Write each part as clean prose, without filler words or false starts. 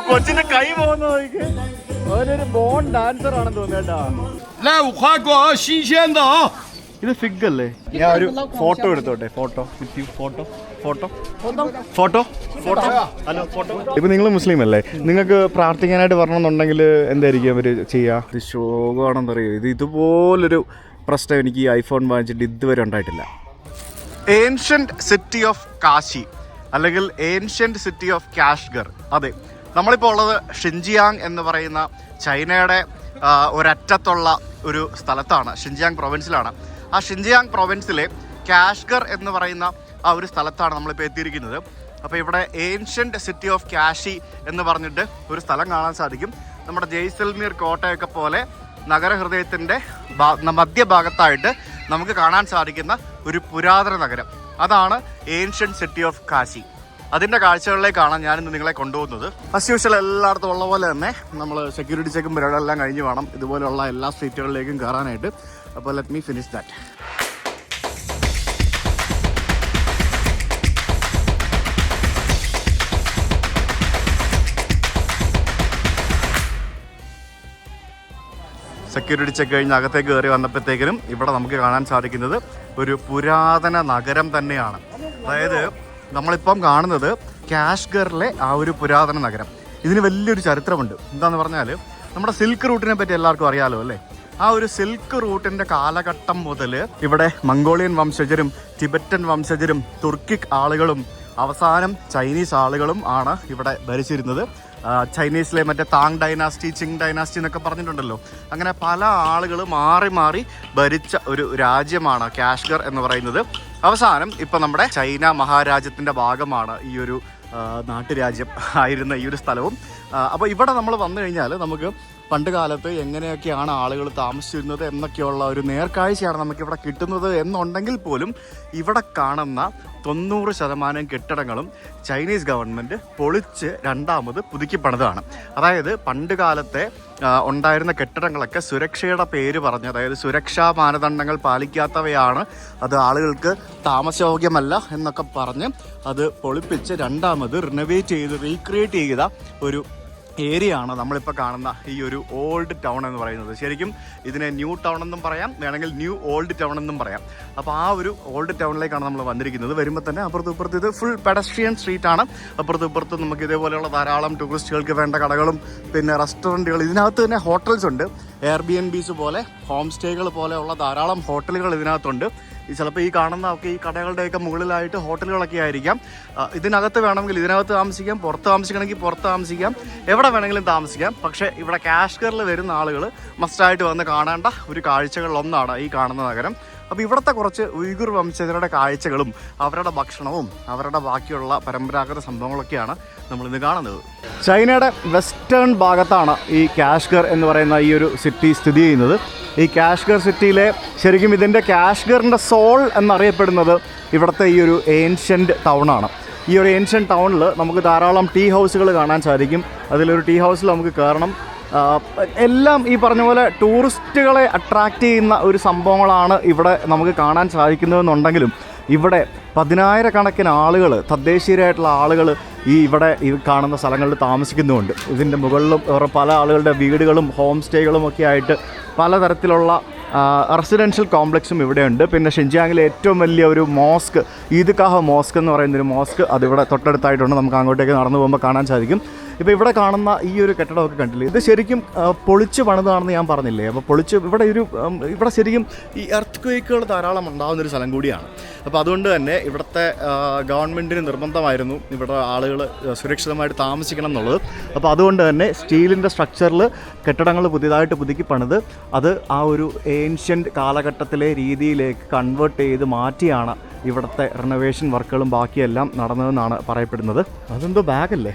കൊച്ചിന്റെ കൈ പോകുന്ന ഒരു ബോൺ ഡാൻസർ ആണെന്ന് തോന്നുന്നു കേട്ടോ. ഇത് ഫിഗ് അല്ലേ? ഞാൻ ഒരു ഫോട്ടോ എടുത്തോട്ടെ. Photo photo photo photo photo hello photo. ഇപ്പൊ നിങ്ങൾ മുസ്ലിം അല്ലേ? നിങ്ങൾക്ക് പ്രാർത്ഥിക്കാനായിട്ട് വരണമെന്നുണ്ടെങ്കിൽ എന്തായിരിക്കും അവർ ചെയ്യുക? ഇത് ശോകമാണെന്ന് അറിയോ? ഇതുപോലൊരു പ്രശ്നം എനിക്ക് ഈ ഐഫോൺ വാങ്ങിച്ചിട്ട് ഇതുവരെ ഉണ്ടായിട്ടില്ല. ഏൻഷ്യന്റ് സിറ്റി ഓഫ് കാശി അല്ലെങ്കിൽ ഏൻഷ്യന്റ് സിറ്റി ഓഫ് കാഷ്ഗർ. അതെ, നമ്മളിപ്പോൾ ഉള്ളത് ഷിൻജിയാങ് എന്ന് പറയുന്ന ചൈനയുടെ ഒരറ്റത്തുള്ള ഒരു സ്ഥലത്താണ്. ഷിൻജിയാങ് പ്രൊവിൻസിലാണ്. ആ ഷിൻജിയാങ് പ്രൊവിൻസിലെ കാഷ്ഗർ എന്ന് പറയുന്ന ആ ഒരു സ്ഥലത്താണ് നമ്മളിപ്പോൾ എത്തിയിരിക്കുന്നത്. അപ്പോൾ ഇവിടെ ഏൻഷ്യന്റ് സിറ്റി ഓഫ് കാശി എന്ന് പറഞ്ഞിട്ട് ഒരു സ്ഥലം കാണാൻ സാധിക്കും. നമ്മുടെ ജയ്സൽമീർ കോട്ടയൊക്കെ പോലെ നഗരഹൃദയത്തിൻ്റെ മധ്യഭാഗത്തായിട്ട് നമുക്ക് കാണാൻ സാധിക്കുന്ന ഒരു പുരാതന നഗരം. അതാണ് ഏൻഷ്യന്റ് സിറ്റി ഓഫ് കാശി. അതിൻ്റെ കാഴ്ചകളിലേക്കാണ് ഞാനിന്ന് നിങ്ങളെ കൊണ്ടുപോകുന്നത്. ഫസ്റ്റ് യൂഷ്വൽ എല്ലായിടത്തും ഉള്ള പോലെ തന്നെ നമ്മൾ സെക്യൂരിറ്റി ചെക്കും പരിപാടിയെല്ലാം കഴിഞ്ഞ് വേണം ഇതുപോലെയുള്ള എല്ലാ സ്ട്രീറ്റുകളിലേക്കും കയറാനായിട്ട്. അപ്പോൾ let me finish that. Security check കഴിഞ്ഞ് അകത്തേക്ക് കയറി വന്നപ്പോഴത്തേക്കിനും ഇവിടെ നമുക്ക് കാണാൻ സാധിക്കുന്നത് ഒരു പുരാതന നഗരം തന്നെയാണ്. അതായത് നമ്മളിപ്പം കാണുന്നത് കാഷ്ഗറിലെ ആ ഒരു പുരാതന നഗരം. ഇതിന് വലിയൊരു ചരിത്രമുണ്ട്. എന്താണെന്ന് പറഞ്ഞാൽ നമ്മുടെ സിൽക്ക് റൂട്ടിനെ പറ്റി എല്ലാവർക്കും അറിയാലോ അല്ലേ? ആ ഒരു സിൽക്ക് റൂട്ടിൻ്റെ കാലഘട്ടം മുതൽ ഇവിടെ മംഗോളിയൻ വംശജരും ടിബറ്റൻ വംശജരും തുർക്കിക് ആളുകളും അവസാനം ചൈനീസ് ആളുകളും ആണ് ഇവിടെ ഭരിച്ചിരുന്നത്. ചൈനീസിലെ മറ്റേ താങ് ഡൈനാസ്റ്റി, ചിങ് ഡൈനാസ്റ്റി എന്നൊക്കെ പറഞ്ഞിട്ടുണ്ടല്ലോ. അങ്ങനെ പല ആളുകൾ മാറി മാറി ഭരിച്ച ഒരു രാജ്യമാണ് കാഷ്ഗർ എന്ന് പറയുന്നത്. അവസാനം ഇപ്പം നമ്മുടെ ചൈന മഹാരാജ്യത്തിൻ്റെ ഭാഗമാണ് ഈ ഒരു നാട്ടുരാജ്യം ആയിരുന്ന ഈ ഒരു സ്ഥലവും. അപ്പോൾ ഇവിടെ നമ്മൾ വന്നു കഴിഞ്ഞാൽ നമുക്ക് പണ്ട് കാലത്ത് എങ്ങനെയൊക്കെയാണ് ആളുകൾ താമസിച്ചിരുന്നത് എന്നൊക്കെയുള്ള ഒരു നേർക്കാഴ്ചയാണ് നമുക്കിവിടെ കിട്ടുന്നത് എന്നുണ്ടെങ്കിൽ പോലും ഇവിടെ കാണുന്ന 90% കെട്ടിടങ്ങളും ചൈനീസ് ഗവൺമെൻറ് പൊളിച്ച് രണ്ടാമത് പുതുക്കി പണിതാണ്. അതായത് പണ്ട് കാലത്തെ ഉണ്ടായിരുന്ന കെട്ടിടങ്ങളൊക്കെ സുരക്ഷയുടെ പേര് പറഞ്ഞ്, അതായത് സുരക്ഷാ മാനദണ്ഡങ്ങൾ പാലിക്കാത്തവയാണ്, അത് ആളുകൾക്ക് താമസയോഗ്യമല്ല എന്നൊക്കെ പറഞ്ഞ് അത് പൊളിപ്പിച്ച് രണ്ടാമത് റിനോവേറ്റ് ചെയ്ത് റീക്രിയേറ്റ് ചെയ്ത ഒരു ഏരിയ ആണ് നമ്മളിപ്പോൾ കാണുന്ന ഈ ഒരു ഓൾഡ് ടൗൺ എന്ന് പറയുന്നത്. ശരിക്കും ഇതിനെ ന്യൂ ടൗൺ എന്നും പറയാം, വേണമെങ്കിൽ ന്യൂ ഓൾഡ് ടൗൺ എന്നും പറയാം. അപ്പോൾ ആ ഒരു ഓൾഡ് ടൗണിലേക്കാണ് നമ്മൾ വന്നിരിക്കുന്നത്. വരുമ്പോൾ തന്നെ അപ്പുറത്തും ഇപ്പുറത്ത് ഇത് ഫുൾ പെഡസ്ട്രിയൻ സ്ട്രീറ്റാണ്. അപ്പുറത്തും ഇപ്പുറത്തും നമുക്ക് ഇതേപോലെയുള്ള ധാരാളം ടൂറിസ്റ്റുകൾക്ക് വേണ്ട കടകളും പിന്നെ റെസ്റ്റോറൻറ്റുകൾ, ഇതിനകത്ത് തന്നെ ഹോട്ടൽസ് ഉണ്ട്. എയർബിഎൻബിസ് പോലെ, ഹോം സ്റ്റേകൾ പോലെയുള്ള ധാരാളം ഹോട്ടലുകൾ ഇതിനകത്തുണ്ട്. ചിലപ്പോൾ ഈ കാണുന്ന ഒക്കെ ഈ കടകളുടെയൊക്കെ മുകളിലായിട്ട് ഹോട്ടലുകളൊക്കെ ആയിരിക്കാം. ഇതിനകത്ത് വേണമെങ്കിൽ ഇതിനകത്ത് താമസിക്കാം, പുറത്ത് താമസിക്കണമെങ്കിൽ പുറത്ത് താമസിക്കാം, എവിടെ വേണമെങ്കിലും താമസിക്കാം. പക്ഷേ ഇവിടെ കാഷ്ഗറിൽ വരുന്ന ആളുകൾ മസ്റ്റായിട്ട് വന്ന് കാണേണ്ട ഒരു കാഴ്ചകളിലൊന്നാണ് ഈ കാണുന്ന നഗരം. അപ്പോൾ ഇവിടുത്തെ കുറച്ച് ഉയ്ഗുർ വംശജരുടെ കാഴ്ചകളും അവരുടെ ഭക്ഷണവും അവരുടെ ബാക്കിയുള്ള പരമ്പരാഗത സംഭവങ്ങളൊക്കെയാണ് നമ്മളിന്ന് കാണുന്നത്. ചൈനയുടെ വെസ്റ്റേൺ ഭാഗത്താണ് ഈ കാഷ്ഗർ എന്ന് പറയുന്ന ഈ ഒരു സിറ്റി സ്ഥിതി ചെയ്യുന്നത്. ഈ കാഷ്ഗർ സിറ്റിയിലെ ശരിക്കും ഇതിൻ്റെ കാഷ്ഗറിൻ്റെ സോൾ എന്നറിയപ്പെടുന്നത് ഇവിടുത്തെ ഈ ഒരു ഏൻഷ്യൻ്റ് ടൗണാണ്. ഈ ഒരു ഏൻഷ്യൻ്റ് ടൗണിൽ നമുക്ക് ധാരാളം ടീ ഹൗസുകൾ കാണാൻ സാധിക്കും. അതിലൊരു ടീ ഹൗസിൽ നമുക്ക് കയറണം. എല്ലാം ഈ പറഞ്ഞ പോലെ ടൂറിസ്റ്റുകളെ അട്രാക്റ്റ് ചെയ്യുന്ന ഒരു സംഭവങ്ങളാണ് ഇവിടെ നമുക്ക് കാണാൻ സാധിക്കുന്നതെന്നുണ്ടെങ്കിലും ഇവിടെ 10,000-കണക്കിന് ആളുകൾ, തദ്ദേശീയരായിട്ടുള്ള ആളുകൾ ഇവിടെ ഈ കാണുന്ന സ്ഥലങ്ങളിൽ താമസിക്കുന്നുമുണ്ട്. ഇതിൻ്റെ മുകളിലും പല ആളുകളുടെ വീടുകളും ഹോം സ്റ്റേകളും ഒക്കെ ആയിട്ട് പലതരത്തിലുള്ള റെസിഡൻഷ്യൽ കോംപ്ലക്സും ഇവിടെയുണ്ട്. പിന്നെ ഷിൻജിയാങ്ങിലെ ഏറ്റവും വലിയ ഒരു മോസ്ക്, ഈദ്ഗാഹ് മോസ്ക് എന്ന് പറയുന്നൊരു മോസ്ക് അതിവിടെ തൊട്ടടുത്തായിട്ടുണ്ട്. നമുക്ക് അങ്ങോട്ടേക്ക് നടന്നു പോകുമ്പോൾ കാണാൻ സാധിക്കും. ഇപ്പോൾ ഇവിടെ കാണുന്ന ഈ ഒരു കെട്ടിടമൊക്കെ കണ്ടില്ലേ, ഇത് ശരിക്കും പൊളിച്ച് പണിതാണെന്ന് ഞാൻ പറഞ്ഞില്ലേ. അപ്പോൾ പൊളിച്ച് ഇവിടെ ശരിക്കും ഈ എർത്ത് ക്വേക്കുകൾ ധാരാളം ഉണ്ടാകുന്നൊരു സ്ഥലം കൂടിയാണ്. അപ്പോൾ അതുകൊണ്ട് തന്നെ ഇവിടുത്തെ ഗവൺമെൻറ്റിന് നിർബന്ധമായിരുന്നു ഇവിടെ ആളുകൾ സുരക്ഷിതമായിട്ട് താമസിക്കണം എന്നുള്ളത്. അപ്പോൾ അതുകൊണ്ട് തന്നെ സ്റ്റീലിൻ്റെ സ്ട്രക്ചറിൽ കെട്ടിടങ്ങൾ പുതിയതായിട്ട് പുതുക്കി പണിത് അത് ആ ഒരു ഏൻഷ്യൻ്റ് കാലഘട്ടത്തിലെ രീതിയിലേക്ക് കൺവേർട്ട് ചെയ്ത് മാറ്റിയാണ് ഇവിടുത്തെ റിനോവേഷൻ വർക്കുകളും ബാക്കിയെല്ലാം നടന്നതെന്നാണ് പറയപ്പെടുന്നത്. അതെന്തോ ബാഗല്ലേ,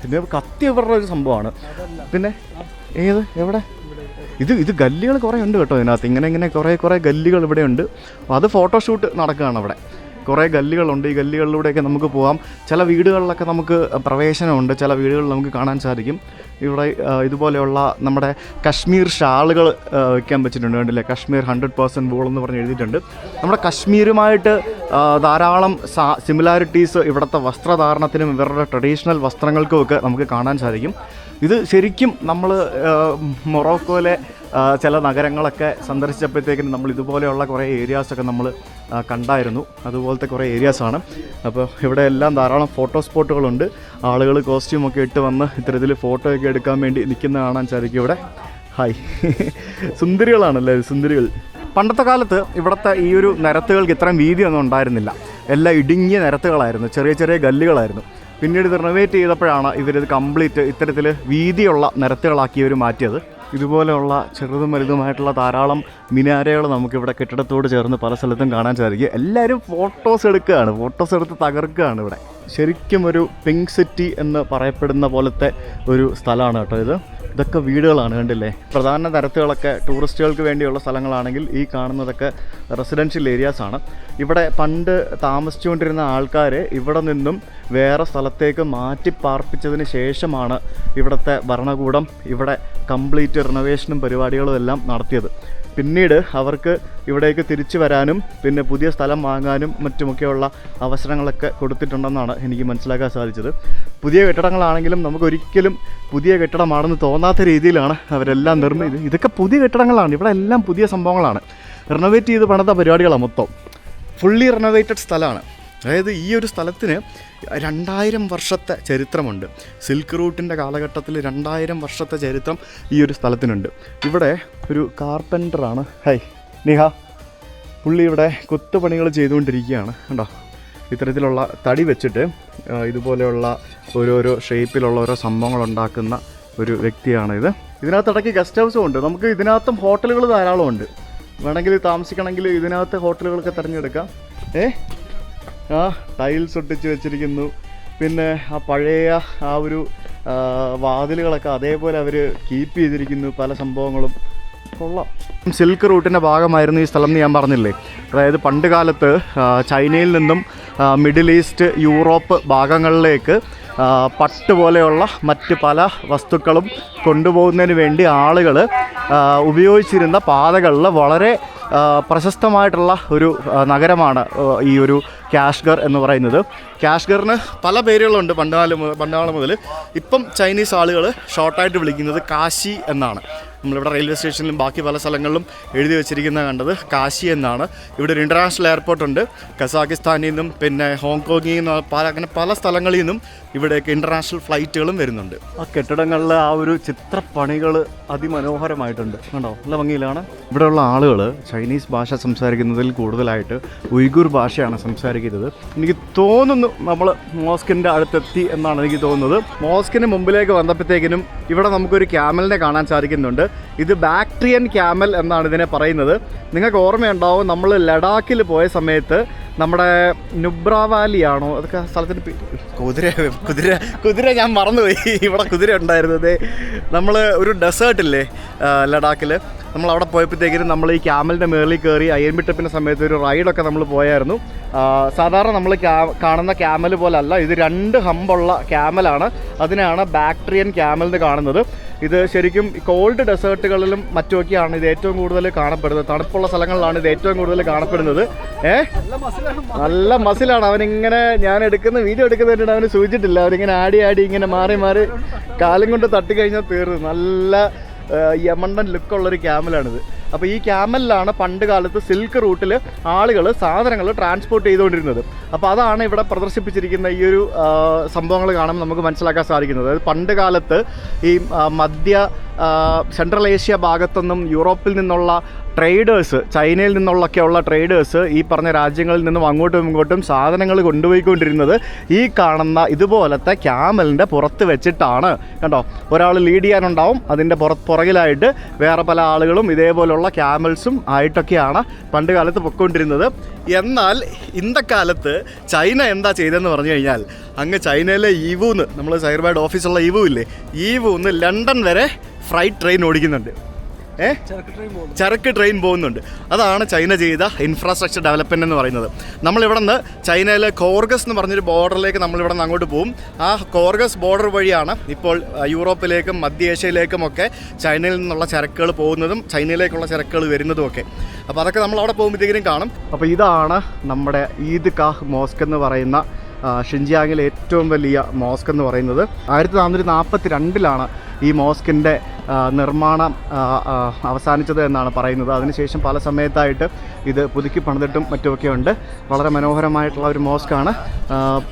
പിന്നെ കത്തി ഇവരുടെ ഒരു സംഭവമാണ്. പിന്നെ എവിടെ ഇത് ഗല്ലികൾ കുറേ ഉണ്ട് കേട്ടോ ഇതിനകത്ത്. ഇങ്ങനെ കുറേ ഗല്ലികൾ ഇവിടെ ഉണ്ട്. അത് ഫോട്ടോഷൂട്ട് നടക്കുകയാണ് അവിടെ. കുറേ ഗല്ലികളുണ്ട്. ഈ ഗല്ലികളിലൂടെയൊക്കെ നമുക്ക് പോകാം. ചില വീടുകളിലൊക്കെ നമുക്ക് പ്രവേശനമുണ്ട്. ചില വീടുകളിൽ നമുക്ക് കാണാൻ സാധിക്കും ഇവിടെ ഇതുപോലെയുള്ള നമ്മുടെ കശ്മീർ ഷാളുകൾ വയ്ക്കാൻ വെച്ചിട്ടുണ്ട്. കണ്ടില്ലേ, കശ്മീർ 100% വൂൾ എന്ന് പറഞ്ഞ് എഴുതിയിട്ടുണ്ട്. നമ്മുടെ കശ്മീരുമായിട്ട് ധാരാളം സിമിലാരിറ്റീസ് ഇവിടുത്തെ വസ്ത്രധാരണത്തിനും ഇവരുടെ ട്രഡീഷണൽ വസ്ത്രങ്ങൾക്കുമൊക്കെ നമുക്ക് കാണാൻ സാധിക്കും. ഇത് ശരിക്കും നമ്മൾ മൊറോക്കോയിലെ ചില നഗരങ്ങളൊക്കെ സന്ദർശിച്ചപ്പോഴത്തേക്കിനും നമ്മൾ ഇതുപോലെയുള്ള കുറേ ഏരിയാസൊക്കെ നമ്മൾ കണ്ടായിരുന്നു. അതുപോലത്തെ കുറേ ഏരിയാസാണ്. അപ്പോൾ ഇവിടെ എല്ലാം ധാരാളം ഫോട്ടോ സ്പോട്ടുകളുണ്ട്. ആളുകൾ കോസ്റ്റ്യൂമൊക്കെ ഇട്ട് വന്ന് ഇത്തരത്തിൽ ഫോട്ടോയൊക്കെ എടുക്കാൻ വേണ്ടി നിൽക്കുന്ന കാണാൻ സാധിക്കും ഇവിടെ. ഹായ്, സുന്ദരികളാണല്ലേ സുന്ദരികൾ. പണ്ടത്തെ കാലത്ത് ഇവിടുത്തെ ഈ ഒരു നിരത്തുകൾക്ക് ഇത്രയും വീതിയൊന്നും ഉണ്ടായിരുന്നില്ല. എല്ലാം ഇടുങ്ങിയ നിരത്തുകളായിരുന്നു, ചെറിയ ചെറിയ ഗല്ലുകളായിരുന്നു. പിന്നീട് ഇത് റിനോവേറ്റ് ചെയ്തപ്പോഴാണ് ഇവരിത് കംപ്ലീറ്റ് ഇത്തരത്തിൽ വീതിയുള്ള നിരത്തുകളാക്കി ഇവർ മാറ്റിയത്. ഇതുപോലെയുള്ള ചെറുതും വലുതുമായിട്ടുള്ള ധാരാളം മിനാരകൾ നമുക്കിവിടെ കെട്ടിടത്തോട് ചേർന്ന് പല സ്ഥലത്തും കാണാൻ സാധിക്കും. എല്ലാവരും ഫോട്ടോസ് എടുക്കുകയാണ്, ഫോട്ടോസ് എടുത്ത് തകർക്കുകയാണ് ഇവിടെ. ശരിക്കും ഒരു പിങ്ക് സിറ്റി എന്ന് പറയപ്പെടുന്ന പോലത്തെ ഒരു സ്ഥലമാണ് കേട്ടോ ഇത്. ഇതൊക്കെ വീടുകളാണ്, കണ്ടില്ലേ? പ്രധാന നിരത്തുകളൊക്കെ ടൂറിസ്റ്റുകൾക്ക് വേണ്ടിയുള്ള സ്ഥലങ്ങളാണെങ്കിൽ ഈ കാണുന്നതൊക്കെ റെസിഡൻഷ്യൽ ഏരിയാസാണ്. ഇവിടെ പണ്ട് താമസിച്ചുകൊണ്ടിരുന്ന ആൾക്കാരെ ഇവിടെ നിന്നും വേറെ സ്ഥലത്തേക്ക് മാറ്റി പാർപ്പിച്ചതിന് ശേഷമാണ് ഇവിടുത്തെ ഭരണകൂടം ഇവിടെ കംപ്ലീറ്റ് റിനോവേഷനും പരിപാടികളും എല്ലാം നടത്തിയത്. പിന്നീട് അവർക്ക് ഇവിടേക്ക് തിരിച്ചു വരാനും പിന്നെ പുതിയ സ്ഥലം വാങ്ങാനും മറ്റുമൊക്കെയുള്ള അവസരങ്ങളൊക്കെ കൊടുത്തിട്ടുണ്ടെന്നാണ് എനിക്ക് മനസ്സിലാക്കാൻ സാധിച്ചത്. പുതിയ കെട്ടിടങ്ങളാണെങ്കിലും നമുക്കൊരിക്കലും പുതിയ കെട്ടിടമാണെന്ന് തോന്നാത്ത രീതിയിലാണ് അവരെല്ലാം ഇതൊക്കെ പുതിയ കെട്ടിടങ്ങളാണ്. ഇവിടെ എല്ലാം പുതിയ സംഭവങ്ങളാണ്. റിനോവേറ്റ് ചെയ്ത് പണിത പരിപാടികളാണ് മൊത്തം. ഫുള്ളി റിനോവേറ്റഡ് സ്ഥലമാണ്. അതായത് ഈ ഒരു സ്ഥലത്തിന് 2000 വർഷത്തെ ചരിത്രമുണ്ട്. സിൽക്ക് റൂട്ടിൻ്റെ കാലഘട്ടത്തിൽ 2000 വർഷത്തെ ചരിത്രം ഈ ഒരു സ്ഥലത്തിനുണ്ട്. ഇവിടെ ഒരു കാർപ്പൻ്ററാണ്, ഹായ് നിഹ, പുള്ളി ഇവിടെ കൊത്തുപണികൾ ചെയ്തുകൊണ്ടിരിക്കുകയാണ്. കണ്ടോ, ഇത്തരത്തിലുള്ള തടി വെച്ചിട്ട് ഇതുപോലെയുള്ള ഓരോരോ ഷേപ്പിലുള്ള ഓരോ സംഭവങ്ങൾ ഉണ്ടാക്കുന്ന ഒരു വ്യക്തിയാണിത്. ഇതിനകത്തിടയ്ക്ക് ഗസ്റ്റ് ഹൗസും ഉണ്ട്. നമുക്ക് ഇതിനകത്തും ഹോട്ടലുകൾ ധാരാളം ഉണ്ട്. വേണമെങ്കിൽ താമസിക്കണമെങ്കിൽ ഇതിനകത്ത് ഹോട്ടലുകളൊക്കെ തിരഞ്ഞെടുക്കാം. ടൈൽസ് ഒട്ടിച്ച് വെച്ചിരിക്കുന്നു. പിന്നെ ആ പഴയ ആ ഒരു വാതിലുകളൊക്കെ അതേപോലെ അവർ കീപ്പ് ചെയ്തിരിക്കുന്നു. പല സംഭവങ്ങളും കൊള്ളാം. സിൽക്ക് റൂട്ടിൻ്റെ ഭാഗമായിരുന്നു ഈ സ്ഥലം എന്ന് ഞാൻ പറഞ്ഞില്ലേ. അതായത് പണ്ട് കാലത്ത് ചൈനയിൽ നിന്നും മിഡിൽ ഈസ്റ്റ്, യൂറോപ്പ് ഭാഗങ്ങളിലേക്ക് പട്ട് പോലെയുള്ള മറ്റ് പല വസ്തുക്കളും കൊണ്ടുപോകുന്നതിന് വേണ്ടി ആളുകൾ ഉപയോഗിച്ചിരുന്ന പാതകളിൽ വളരെ പ്രശസ്തമായിട്ടുള്ള ഒരു നഗരമാണ് ഈ ഒരു കാഷ്ഗർ എന്ന് പറയുന്നത്. കാഷ്ഗറിന് പല പേരുകളുണ്ട് പണ്ടുകാലം മുതൽ. ഇപ്പം ചൈനീസ് ആളുകൾ ഷോർട്ടായിട്ട് വിളിക്കുന്നത് കാശി എന്നാണ്. നമ്മളിവിടെ റെയിൽവേ സ്റ്റേഷനിലും ബാക്കി പല സ്ഥലങ്ങളിലും എഴുതി വെച്ചിരിക്കുന്നത് കണ്ടത് കാശി എന്നാണ്. ഇവിടെ ഒരു ഇൻ്റർനാഷണൽ എയർപോർട്ടുണ്ട്. കസാഖിസ്ഥാനിൽ നിന്നും പിന്നെ ഹോങ്കോങ്ങിൽ നിന്നും അങ്ങനെ പല സ്ഥലങ്ങളിൽ നിന്നും ഇവിടേക്ക് ഇൻ്റർനാഷണൽ ഫ്ലൈറ്റുകളും വരുന്നുണ്ട്. ആ കെട്ടിടങ്ങളിൽ ആ ഒരു ചിത്രപ്പണികൾ അതിമനോഹരമായിട്ടുണ്ട്. കണ്ടോ, നല്ല ഭംഗിയിലാണ്. ഇവിടെയുള്ള ആളുകൾ ചൈനീസ് ഭാഷ സംസാരിക്കുന്നതിൽ കൂടുതലായിട്ട് ഉയ്ഗൂർ ഭാഷയാണ് സംസാരിക്കുന്നത്. എനിക്ക് തോന്നുന്നു നമ്മൾ മോസ്കിൻ്റെ അടുത്തെത്തി എന്നാണ് എനിക്ക് തോന്നുന്നത്. മോസ്കിന് മുമ്പിലേക്ക് വന്നപ്പോഴത്തേക്കിനും ഇവിടെ നമുക്കൊരു ക്യാമലിനെ കാണാൻ സാധിക്കുന്നുണ്ട്. ഇത് ബാക്ട്രിയൻ ക്യാമൽ എന്നാണ് ഇതിനെ പറയുന്നത്. നിങ്ങൾക്ക് ഓർമ്മയുണ്ടാവും, നമ്മൾ ലഡാക്കിൽ പോയ സമയത്ത് നമ്മുടെ നുബ്ര വാലിയാണോ അതൊക്കെ സ്ഥലത്തിന് കുതിര ഞാൻ മറന്നുപോയി. ഇവിടെ കുതിര ഉണ്ടായിരുന്നത്. നമ്മൾ ഒരു ഡെസേർട്ടില്ലേ ലഡാക്കിൽ, നമ്മളവിടെ പോയപ്പോഴത്തേക്കിനും നമ്മൾ ഈ ക്യാമലിൻ്റെ മേളിൽ കയറി അയ്യൻബി ട്രിപ്പിൻ്റെ സമയത്ത് ഒരു റൈഡൊക്കെ നമ്മൾ പോയായിരുന്നു. സാധാരണ നമ്മൾ കാണുന്ന ക്യാമൽ പോലല്ല, ഇത് 2 ഹമ്പുള്ള ക്യാമലാണ്. അതിനാണ് ബാക്ട്രിയൻ ക്യാമൽ എന്ന് കാണുന്നത്. ഇത് ശരിക്കും കോൾഡ് ഡെസേർട്ടുകളിലും മറ്റുമൊക്കെയാണ് ഇത് ഏറ്റവും കൂടുതൽ കാണപ്പെടുന്നത്. തണുപ്പുള്ള സ്ഥലങ്ങളിലാണ് ഇത് ഏറ്റവും കൂടുതൽ കാണപ്പെടുന്നത്. നല്ല മസിലാണ്. അവനിങ്ങനെ ഞാൻ വീഡിയോ എടുക്കുന്നതിന് അവന് സൂചിച്ചിട്ടില്ല. അവനിങ്ങനെ ആടി ഇങ്ങനെ മാറി കാലും കൊണ്ട് തട്ടിക്കഴിഞ്ഞാൽ തീർന്നു. നല്ല യമണ്ടൻ ലുക്കുള്ളൊരു ക്യാമലാണിത്. അപ്പോൾ ഈ ക്യാമലിലാണ് പണ്ട് കാലത്ത് സിൽക്ക് റൂട്ടിൽ ആളുകൾ സാധനങ്ങൾ ട്രാൻസ്പോർട്ട് ചെയ്തുകൊണ്ടിരുന്നത്. അപ്പോൾ അതാണ് ഇവിടെ പ്രദർശിപ്പിച്ചിരിക്കുന്ന ഈ ഒരു സംഭവങ്ങൾ കാണുമ്പോൾ നമുക്ക് മനസ്സിലാക്കാൻ സാധിക്കുന്നത്. അതായത് പണ്ട് കാലത്ത് ഈ സെൻട്രൽ ഏഷ്യ ഭാഗത്തുനിന്നും യൂറോപ്പിൽ നിന്നുള്ള ട്രേഡേഴ്സ്, ചൈനയിൽ നിന്നുള്ളൊക്കെയുള്ള ട്രേഡേഴ്സ് ഈ പറഞ്ഞ രാജ്യങ്ങളിൽ നിന്നും അങ്ങോട്ടും ഇങ്ങോട്ടും സാധനങ്ങൾ കൊണ്ടുപോയിക്കൊണ്ടിരുന്നത് ഈ കാണുന്ന ഇതുപോലത്തെ ക്യാമലിൻ്റെ പുറത്ത് വെച്ചിട്ടാണ്. കണ്ടോ, ഒരാൾ ലീഡ് ചെയ്യാനുണ്ടാവും, അതിൻ്റെ പുറകിലായിട്ട് വേറെ പല ആളുകളും ഇതേപോലുള്ള ക്യാമൽസും ആയിട്ടൊക്കെയാണ് പണ്ട് കാലത്ത് പൊയ്ക്കൊണ്ടിരുന്നത്. എന്നാൽ ഇന്നക്കാലത്ത് ചൈന എന്താ ചെയ്തതെന്ന് പറഞ്ഞു കഴിഞ്ഞാൽ, അങ്ങ് ചൈനയിലെ ഈവൂന്ന്, നമ്മൾ സൈബർബാഡ് ഓഫീസുള്ള ഈവൂ ഇല്ലേ, ഈവൂന്ന് ലണ്ടൻ വരെ ഫ്രൈറ്റ് ട്രെയിൻ ഓടിക്കുന്നുണ്ട്. ചരക്ക് ട്രെയിൻ പോകുന്നുണ്ട്. അതാണ് ചൈന ചെയ്ത ഇൻഫ്രാസ്ട്രക്ചർ ഡെവലപ്മെൻറ്റ് എന്ന് പറയുന്നത്. നമ്മളിവിടെ നിന്ന് ചൈനയിലെ കോർഗസ് എന്ന് പറഞ്ഞൊരു ബോർഡറിലേക്ക് നമ്മളിവിടെ നിന്ന് അങ്ങോട്ട് പോകും. ആ കോർഗസ് ബോർഡർ വഴിയാണ് ഇപ്പോൾ യൂറോപ്പിലേക്കും മധ്യ ഏഷ്യയിലേക്കും ഒക്കെ ചൈനയിൽ നിന്നുള്ള ചരക്കുകൾ പോകുന്നതും ചൈനയിലേക്കുള്ള ചരക്കുകൾ വരുന്നതും ഒക്കെ. അപ്പോൾ അതൊക്കെ നമ്മൾ അവിടെ പോകുമ്പോഴത്തേക്കും കാണും. അപ്പോൾ ഇതാണ് നമ്മുടെ ഈദ് ഗാഹ് മോസ്ക് എന്ന് പറയുന്ന ഷിൻജിയാങ്ങിലെ ഏറ്റവും വലിയ മോസ്ക് എന്ന് പറയുന്നത്. 1442 ഈ മോസ്കിൻ്റെ നിർമ്മാണം അവസാനിച്ചത് എന്നാണ് പറയുന്നത്. അതിനുശേഷം പല സമയത്തായിട്ട് ഇത് പുതുക്കി പണിതിട്ടും മറ്റുമൊക്കെ ഉണ്ട്. വളരെ മനോഹരമായിട്ടുള്ള ഒരു മോസ്കാണ്.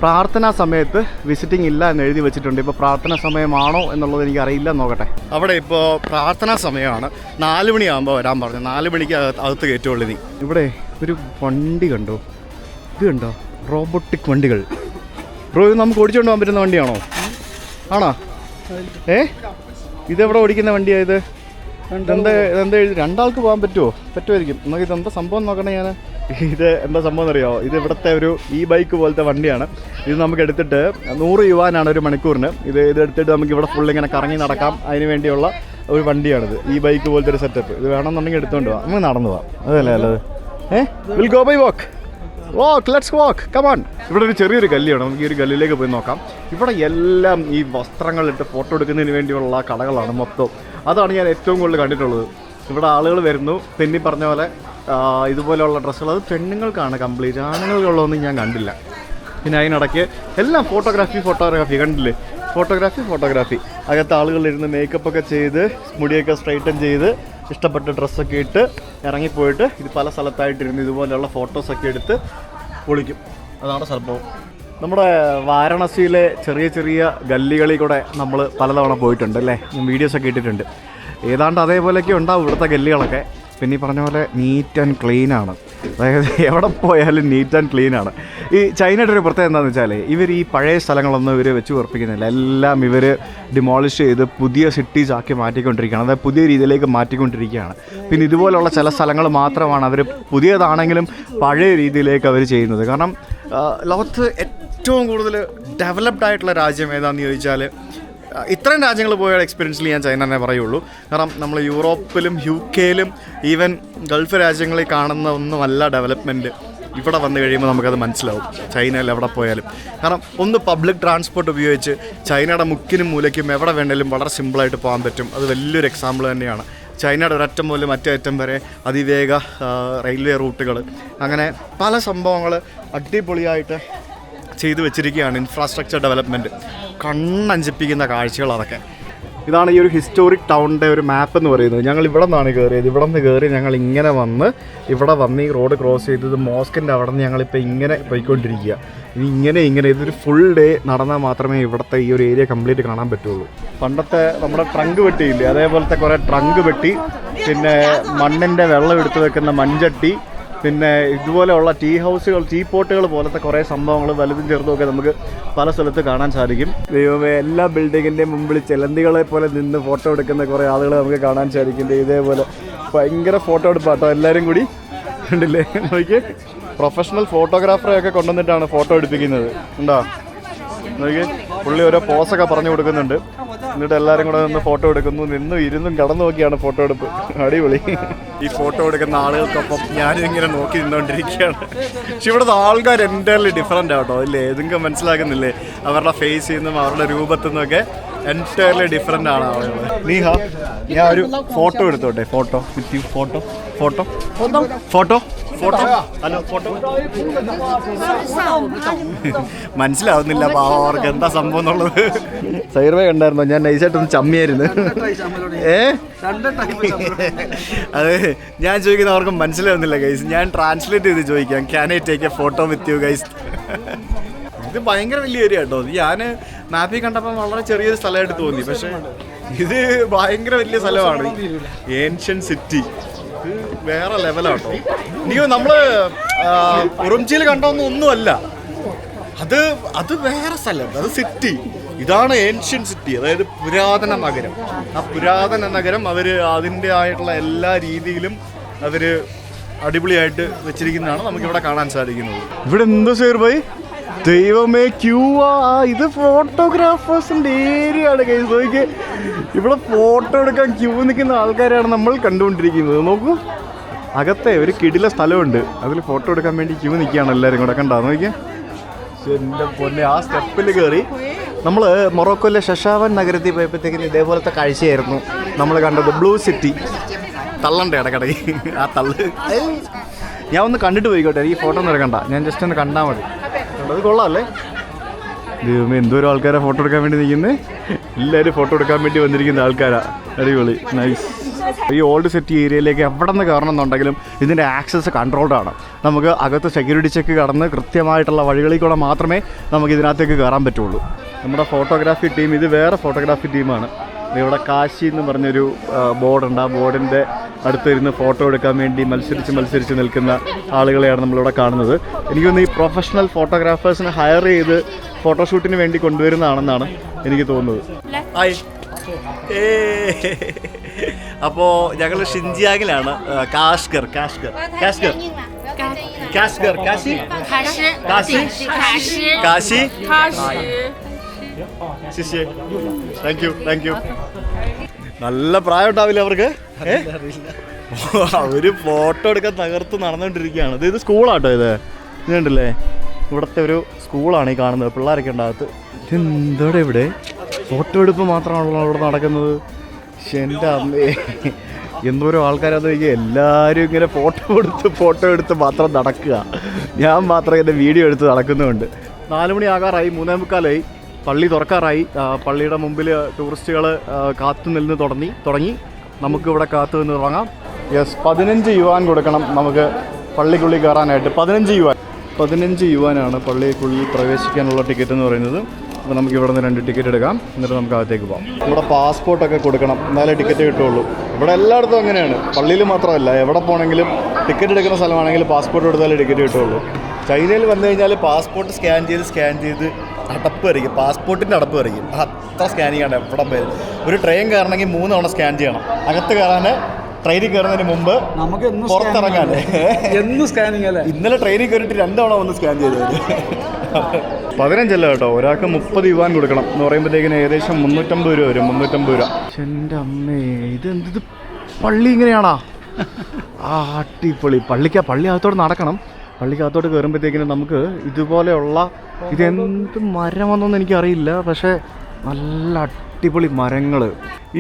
പ്രാർത്ഥനാ സമയത്ത് വിസിറ്റിംഗ് ഇല്ല എന്ന് എഴുതി വെച്ചിട്ടുണ്ട്. ഇപ്പോൾ പ്രാർത്ഥനാ സമയമാണോ എന്നുള്ളത് എനിക്ക് അറിയില്ല, നോക്കട്ടെ. അവിടെ ഇപ്പോൾ പ്രാർത്ഥനാ സമയമാണ്. 4 മണിയാകുമ്പോൾ വരാൻ പറഞ്ഞു. 4 മണിക്ക് അകത്ത് കയറ്റുള്ളൂ. നീ ഇവിടെ ഒരു വണ്ടി കണ്ടോ? ഇത് കണ്ടോ? റോബോട്ടിക് വണ്ടികൾ. ബ്രോ, ഇത് നമുക്ക് ഓടിച്ചുകൊണ്ട് പോകാൻ പറ്റുന്ന വണ്ടിയാണോ? ആണോ? ഇതെവിടെ ഓടിക്കുന്ന വണ്ടിയാണ് ഇത്? എന്താ എഴുതി? 2 ആൾക്ക് പോകാൻ പറ്റുമായിരിക്കും. നമുക്ക് ഇതെന്താ സംഭവം നോക്കണേ ഞാൻ. ഇത് എന്താ സംഭവം എന്നറിയാമോ? ഇത് ഇവിടുത്തെ ഒരു ബൈക്ക് പോലത്തെ വണ്ടിയാണ്. ഇത് നമുക്ക് എടുത്തിട്ട് 100 യുവാനാണ് ഒരു മണിക്കൂറിന്. ഇതെടുത്തിട്ട് നമുക്ക് ഇവിടെ ഫുൾ ഇങ്ങനെ കറങ്ങി നടക്കാം. അതിന് വേണ്ടിയുള്ള ഒരു വണ്ടിയാണിത്. ബൈക്ക് പോലത്തെ ഒരു സെറ്റപ്പ്. ഇത് വേണമെന്നുണ്ടെങ്കിൽ എടുത്തുകൊണ്ട് പോവാം. നമുക്ക് നടന്നു പോവാം. അതല്ലേ അല്ലത്? Will go by walk. Let's walk, come on. ഇവിടെ ഒരു ചെറിയൊരു ഗല്ലിയാണ്. നമുക്ക് ഈ ഒരു ഗല്ലിയിലേക്ക് പോയി നോക്കാം. ഇവിടെ എല്ലാം ഈ വസ്ത്രങ്ങളിട്ട് ഫോട്ടോ എടുക്കുന്നതിന് വേണ്ടിയുള്ള കടകളാണ് മൊത്തം. അതാണ് ഞാൻ ഏറ്റവും കൂടുതൽ കണ്ടിട്ടുള്ളത്. ഇവിടെ ആളുകൾ വരുന്നു, പെണ്ണി പറഞ്ഞ പോലെ ഇതുപോലെയുള്ള ഡ്രസ്സുകൾ. അത് പെണ്ണുങ്ങൾക്കാണ് കംപ്ലീറ്റ്, ആണുങ്ങൾക്കുള്ളതൊന്നും ഞാൻ കണ്ടില്ല. പിന്നെ അതിനിടയ്ക്ക് എല്ലാം ഫോട്ടോഗ്രാഫി കണ്ടില്ലേ? ഫോട്ടോഗ്രാഫി. അകത്ത് ആളുകളിരുന്ന് മേക്കപ്പൊക്കെ ചെയ്ത് മുടിയൊക്കെ സ്ട്രൈറ്റൻ ചെയ്ത് ഇഷ്ടപ്പെട്ട ഡ്രസ്സൊക്കെ ഇട്ട് ഇറങ്ങിപ്പോയിട്ട് ഇത് പല സ്ഥലത്തായിട്ടിരുന്ന് ഇതുപോലെയുള്ള ഫോട്ടോസൊക്കെ എടുത്ത് പൊളിക്കും. അതാണ് സംഭവം. നമ്മുടെ വാരണസിയിലെ ചെറിയ ഗല്ലികളിൽ കൂടെ നമ്മൾ പലതവണ പോയിട്ടുണ്ട് അല്ലേ? വീഡിയോസൊക്കെ ഇട്ടിട്ടുണ്ട്. ഏതാണ്ട് അതേപോലെയൊക്കെ ഉണ്ടാവും ഇവിടുത്തെ ഗല്ലികളൊക്കെ. പിന്നെ ഈ പറഞ്ഞ പോലെ നീറ്റ് ആൻഡ് ക്ലീനാണ്. അതായത് എവിടെ പോയാലും നീറ്റ് ആൻഡ് ക്ലീനാണ്. ഈ ചൈനയുടെ ഒരു പ്രത്യേകത എന്താണെന്ന് വെച്ചാൽ ഇവർ ഈ പഴയ സ്ഥലങ്ങളൊന്നും ഇവർ വെച്ച് ഉറപ്പിക്കുന്നില്ല. എല്ലാം ഇവർ ഡിമോളിഷ് ചെയ്ത് പുതിയ സിറ്റീസ് ആക്കി മാറ്റിക്കൊണ്ടിരിക്കുകയാണ്. അതായത് പുതിയ രീതിയിലേക്ക് മാറ്റിക്കൊണ്ടിരിക്കുകയാണ്. പിന്നെ ഇതുപോലുള്ള ചില സ്ഥലങ്ങൾ മാത്രമാണ് അവർ പുതിയതാണെങ്കിലും പഴയ രീതിയിലേക്ക് അവർ ചെയ്യുന്നത്. കാരണം ലോകത്ത് ഏറ്റവും കൂടുതൽ ഡെവലപ്ഡ് ആയിട്ടുള്ള രാജ്യം ഏതാണെന്ന് ചോദിച്ചാൽ ഇത്രയും രാജ്യങ്ങൾ പോയ എക്സ്പീരിയൻസിൽ ഞാൻ ചൈന തന്നെ പറയുള്ളൂ. കാരണം നമ്മൾ യൂറോപ്പിലും UK യിലും ഈവൻ ഗൾഫ് രാജ്യങ്ങളിൽ കാണുന്ന ഒന്നുമല്ല ഡെവലപ്മെൻറ്റ്. ഇവിടെ വന്നു കഴിയുമ്പോൾ നമുക്കത് മനസ്സിലാവും ചൈനയിൽ എവിടെ പോയാലും. കാരണം ഒന്ന് പബ്ലിക് ട്രാൻസ്പോർട്ട് ഉപയോഗിച്ച് ചൈനയുടെ മുക്കിനും മൂലയ്ക്കും എവിടെ വേണമെങ്കിലും വളരെ സിമ്പിളായിട്ട് പോകാൻ പറ്റും. അത് വലിയൊരു എക്സാമ്പിൾ തന്നെയാണ്. ചൈനയുടെ ഒരറ്റം മുതൽ മറ്റേ അറ്റം വരെ അതിവേഗ റെയിൽവേ റൂട്ടുകൾ, അങ്ങനെ പല സംഭവങ്ങൾ അടിപൊളിയായിട്ട് ചെയ്തു വെച്ചിരിക്കുകയാണ്. ഇൻഫ്രാസ്ട്രക്ചർ ഡെവലപ്മെൻറ്റ് കണ്ണഞ്ചിപ്പിക്കുന്ന കാഴ്ചകൾ അതൊക്കെ. ഇതാണ് ഈ ഒരു ഹിസ്റ്റോറിക് ടൗണിൻ്റെ ഒരു മാപ്പ് എന്ന് പറയുന്നത്. ഞങ്ങൾ ഇവിടെ നിന്നാണ് കയറിയത്. ഇവിടെ നിന്ന് കയറി ഞങ്ങൾ ഇങ്ങനെ വന്ന് ഇവിടെ വന്ന് ഈ റോഡ് ക്രോസ് ചെയ്തത് മോസ്കിൻ്റെ അവിടെ നിന്ന് ഞങ്ങളിപ്പോൾ ഇങ്ങനെ പോയിക്കൊണ്ടിരിക്കുക. ഇനി ഇങ്ങനെ ഇതൊരു ഫുൾ ഡേ നടന്നാൽ മാത്രമേ ഇവിടുത്തെ ഈ ഒരു ഏരിയ കംപ്ലീറ്റ് കാണാൻ പറ്റുള്ളൂ. പണ്ടത്തെ നമ്മുടെ ട്രങ്ക് പെട്ടിയില്ലേ, അതേപോലത്തെ കുറേ ട്രങ്ക് പെട്ടി, പിന്നെ മണ്ണിൻ്റെ വെള്ളം എടുത്ത് വെക്കുന്ന മൺചട്ടി, പിന്നെ ഇതുപോലെയുള്ള ടീ പോട്ടുകൾ പോലത്തെ കുറേ സംഭവങ്ങൾ വലുതും ചെറുതുമൊക്കെ നമുക്ക് പല സ്ഥലത്ത് കാണാൻ സാധിക്കും. ദൈവമേ, എല്ലാ ബിൽഡിങ്ങിൻ്റെയും മുമ്പിൽ ചിലന്തികളെ പോലെ നിന്ന് ഫോട്ടോ എടുക്കുന്ന കുറേ ആളുകളെ നമുക്ക് കാണാൻ സാധിക്കും. ഇതേപോലെ ഭയങ്കര ഫോട്ടോ എടുപ്പാട്ടോ എല്ലാവരും കൂടി. കണ്ടില്ലേ, നോക്കി പ്രൊഫഷണൽ ഫോട്ടോഗ്രാഫറെയൊക്കെ കൊണ്ടുവന്നിട്ടാണ് ഫോട്ടോ എടുപ്പിക്കുന്നത്. ഉണ്ടോ നോക്കി, പുള്ളി ഓരോ പോസൊക്കെ പറഞ്ഞു കൊടുക്കുന്നുണ്ട്. എന്നിട്ട് എല്ലാവരും കൂടെ നിന്ന് ഫോട്ടോ എടുക്കുന്നു. നിന്നും ഇരുന്നും കടന്നു നോക്കിയാണ് ഫോട്ടോ എടുപ്പ്. അടിപൊളി. ഈ ഫോട്ടോ എടുക്കുന്ന ആളുകൾക്കൊപ്പം ഞാനും ഇങ്ങനെ നോക്കി നിന്നുകൊണ്ടിരിക്കുകയാണ്. പക്ഷെ ഇവിടുത്തെ ആൾക്കാർ എൻ്റയർലി ഡിഫറൻ്റ് ആട്ടോ, ഇല്ലേ? നിങ്ങൾക്ക് മനസ്സിലാക്കുന്നില്ലേ? അവരുടെ ഫേസിൽ നിന്നും അവരുടെ രൂപത്തിൽ നിന്നൊക്കെ എൻ്റയർലി ഡിഫറൻ്റ് ആണ് ആളുകൾ. നീഹ, ഞാൻ ഒരു ഫോട്ടോ എടുത്തോട്ടെ? Photo with you. Photo hello, photo മനസ്സിലാവുന്നില്ല അവർക്ക് എന്താ സംഭവം എന്നുള്ളത്. സൈർവേ കണ്ടായിരുന്നോ? ഞാൻ നൈസായിട്ടൊന്ന് ചമ്മിയായിരുന്നു. അത് ഞാൻ ചോദിക്കുന്ന അവർക്ക് മനസ്സിലാവുന്നില്ല ഗൈസ്. ഞാൻ ട്രാൻസ്ലേറ്റ് ചെയ്ത് ചോദിക്കാം. Can I take A photo with you guys? ഇത് ഭയങ്കര വലിയ ഏരിയ കേട്ടോ. ഞാൻ മാപ്പിൽ കണ്ടപ്പോൾ വളരെ ചെറിയൊരു സ്ഥലമായിട്ട് തോന്നി, പക്ഷേ ഇത് ഭയങ്കര വലിയ സ്ഥലമാണ്. ഏൻഷ്യൻ സിറ്റി വേറെ ലെവലാട്ടോ. നീയോ നമ്മള് ഉറുംചിയിൽ കണ്ടൊന്നുമല്ല. അത് വേറെ സ്ഥലം, അത് സിറ്റി. ഇതാണ് ഏൻഷ്യൻ സിറ്റി, അതായത് പുരാതന നഗരം. ആ പുരാതന നഗരം അവർ അതിൻ്റെ ആയിട്ടുള്ള എല്ലാ രീതിയിലും അവർ അടിപൊളിയായിട്ട് വെച്ചിരിക്കുന്നതാണ് നമുക്കിവിടെ കാണാൻ സാധിക്കുന്നത്. ഇവിടെ എന്തോ സേർ ഭായി, ദൈവമേ, ക്യൂ ആ. ഇത് ഫോട്ടോഗ്രാഫേഴ്സിൻ്റെ ഏരിയ ആണ്. നോക്കി, ഇവിടെ ഫോട്ടോ എടുക്കാൻ ക്യൂ നിൽക്കുന്ന ആൾക്കാരാണ് നമ്മൾ കണ്ടുകൊണ്ടിരിക്കുന്നത്. നോക്കൂ, അകത്തെ ഒരു കിടില സ്ഥലമുണ്ട്, അതിൽ ഫോട്ടോ എടുക്കാൻ വേണ്ടി ക്യൂ നിൽക്കുകയാണ് എല്ലാവരും കൂടെ. കണ്ടാ നോക്കിയാൽ എൻ്റെ പൊന്നെ, ആ സ്റ്റെപ്പിൽ കയറി. നമ്മൾ മൊറോക്കോയിലെ ഷഷാവൻ നഗരത്തിൽ പോയപ്പോഴത്തേക്കിന് ഇതേപോലത്തെ കാഴ്ചയായിരുന്നു നമ്മൾ കണ്ടത്. ബ്ലൂ സിറ്റി തള്ളണ്ടേ ഇടയ്ക്കിടയ്ക്ക് ആ തള്ള്. ഞാൻ ഒന്ന് കണ്ടിട്ട് പോയിക്കോട്ടെ, ഈ ഫോട്ടോ ഒന്നും എടുക്കണ്ട, ഞാൻ ജസ്റ്റ് ഒന്ന് കണ്ടാൽ മതി. അത് കൊള്ളാമല്ലേ? ദൈവമേ, എന്തോരം ആൾക്കാരാണ് ഫോട്ടോ എടുക്കാൻ വേണ്ടി നിൽക്കുന്നത്. എല്ലാവരും ഫോട്ടോ എടുക്കാൻ വേണ്ടി വന്നിരിക്കുന്ന ആൾക്കാരാണ്. അടിപൊളി, നൈസ്. ഈ ഓൾഡ് സിറ്റി ഏരിയയിലേക്ക് എവിടെ നിന്ന് കയറണമെന്നുണ്ടെങ്കിലും ഇതിൻ്റെ ആക്സസ് കൺട്രോൾഡാണ്. നമുക്ക് അകത്ത് സെക്യൂരിറ്റി ചെക്ക് കടന്ന് കൃത്യമായിട്ടുള്ള വഴികളിൽ കൂടെ മാത്രമേ നമുക്ക് ഇതിനകത്തേക്ക് കയറാൻ പറ്റുള്ളൂ. നമ്മുടെ ഫോട്ടോഗ്രാഫി ടീം, ഇത് വേറെ ഫോട്ടോഗ്രാഫി ടീമാണ്. ഇവിടെ കാശി എന്ന് പറഞ്ഞൊരു ബോർഡുണ്ട്. ആ ബോർഡിൻ്റെ അടുത്തിരുന്ന് ഫോട്ടോ എടുക്കാൻ വേണ്ടി മത്സരിച്ച് നിൽക്കുന്ന ആളുകളെയാണ് നമ്മളിവിടെ കാണുന്നത്. എനിക്കൊന്ന് ഈ പ്രൊഫഷണൽ ഫോട്ടോഗ്രാഫേഴ്സിനെ ഹയർ ചെയ്ത് ഫോട്ടോഷൂട്ടിന് വേണ്ടി കൊണ്ടുവരുന്നതാണെന്നാണ് എനിക്ക് തോന്നുന്നത്. അപ്പോൾ ഞങ്ങൾ ഷിൻജിയാങ്ങിലാണ്. Kashgar Kashgar Kashgar Kashgar Kashi Kashi Kashi. Thank you. നല്ല പ്രായം ഉണ്ടാവില്ല അവർക്ക്. അവര് ഫോട്ടോ എടുക്കാൻ തകർത്ത് നടന്നുകൊണ്ടിരിക്കുകയാണ്. ഇത് സ്കൂളാട്ടോ, ഇത് ഇതുണ്ടല്ലേ, ഇവിടുത്തെ ഒരു സ്കൂളാണ് ഈ കാണുന്നത്. പിള്ളേരൊക്കെ ഉണ്ടാകത്ത്. ഇതെന്തോടെ ഇവിടെ ഫോട്ടോ എടുപ്പ് മാത്രമാണല്ലോ ഇവിടെ നടക്കുന്നത്. പക്ഷെ എൻ്റെ അമ്മേ, എന്തോരോ ആൾക്കാരത് എല്ലാവരും ഇങ്ങനെ ഫോട്ടോ എടുത്ത് മാത്രം നടക്കുക. ഞാൻ മാത്രം എൻ്റെ വീഡിയോ എടുത്ത് നടക്കുന്നുമുണ്ട്. 4 മണി ആകാറായി, 3:45 പള്ളി തുറക്കാറായി. പള്ളിയുടെ മുമ്പിൽ ടൂറിസ്റ്റുകൾ കാത്തു നിന്ന് തുടങ്ങി. നമുക്കിവിടെ കാത്തു നിന്ന് തുടങ്ങാം. യെസ്, 15 യുവാൻ കൊടുക്കണം നമുക്ക് പള്ളിക്കുള്ളിൽ കയറാനായിട്ട്. 15 യുവാനാണ് പള്ളിക്കുള്ളിൽ പ്രവേശിക്കാനുള്ള ടിക്കറ്റ് എന്ന് പറയുന്നത്. അപ്പോൾ നമുക്ക് ഇവിടെ നിന്ന് 2 ടിക്കറ്റ് എടുക്കാം, എന്നിട്ട് നമുക്ക് അകത്തേക്ക് പോകാം. നമ്മുടെ പാസ്പോർട്ടൊക്കെ കൊടുക്കണം, എന്നാലേ ടിക്കറ്റ് കിട്ടുള്ളൂ. ഇവിടെ എല്ലായിടത്തും അങ്ങനെയാണ്, പള്ളിയിൽ മാത്രമല്ല, എവിടെ പോകണമെങ്കിലും ടിക്കറ്റ് എടുക്കുന്ന സ്ഥലമാണെങ്കിൽ പാസ്പോർട്ട് എടുത്താലേ ടിക്കറ്റ് കിട്ടുള്ളൂ. ചൈനയിൽ വന്നു കഴിഞ്ഞാൽ പാസ്പോർട്ട് സ്കാൻ ചെയ്ത് അടപ്പ് വരയ്ക്കും, പാസ്പോർട്ടിൻ്റെ അടപ്പ് വരയ്ക്കും. അത്ര സ്കാനിങ് ആണ് എവിടെ പോയാലും. ഒരു ട്രെയിൻ കയറണമെങ്കിൽ 3 തവണ സ്കാൻ ചെയ്യണം. അകത്ത് കയറാൻ ട്രെയിനിൽ കയറുന്നതിന് മുമ്പ് നമുക്ക് പുറത്തിറങ്ങാൻ സ്കാനിങ് അല്ലേ. ഇന്നലെ ട്രെയിനിൽ കയറിയിട്ട് 2 തവണ വന്ന് സ്കാൻ ചെയ്തത്. 15 അല്ല കേട്ടോ, ഒരാൾക്ക് 30 യുവാൻ കൊടുക്കണം എന്ന് പറയുമ്പോഴത്തേക്കിന് ഏകദേശം 350 രൂപ വരും. 350 രൂപ. എൻ്റെ അമ്മേ, ഇത് പള്ളി ഇങ്ങനെയാണോ? അടിപൊളി. പള്ളി അകത്തോട്ട് നടക്കണം. പള്ളിക്കകത്തോട്ട് കയറുമ്പോഴത്തേക്കിനും നമുക്ക് ഇതുപോലെയുള്ള ഇതെന്ത് മരമെന്നൊന്നും എനിക്കറിയില്ല, പക്ഷേ നല്ല അടിപൊളി മരങ്ങൾ.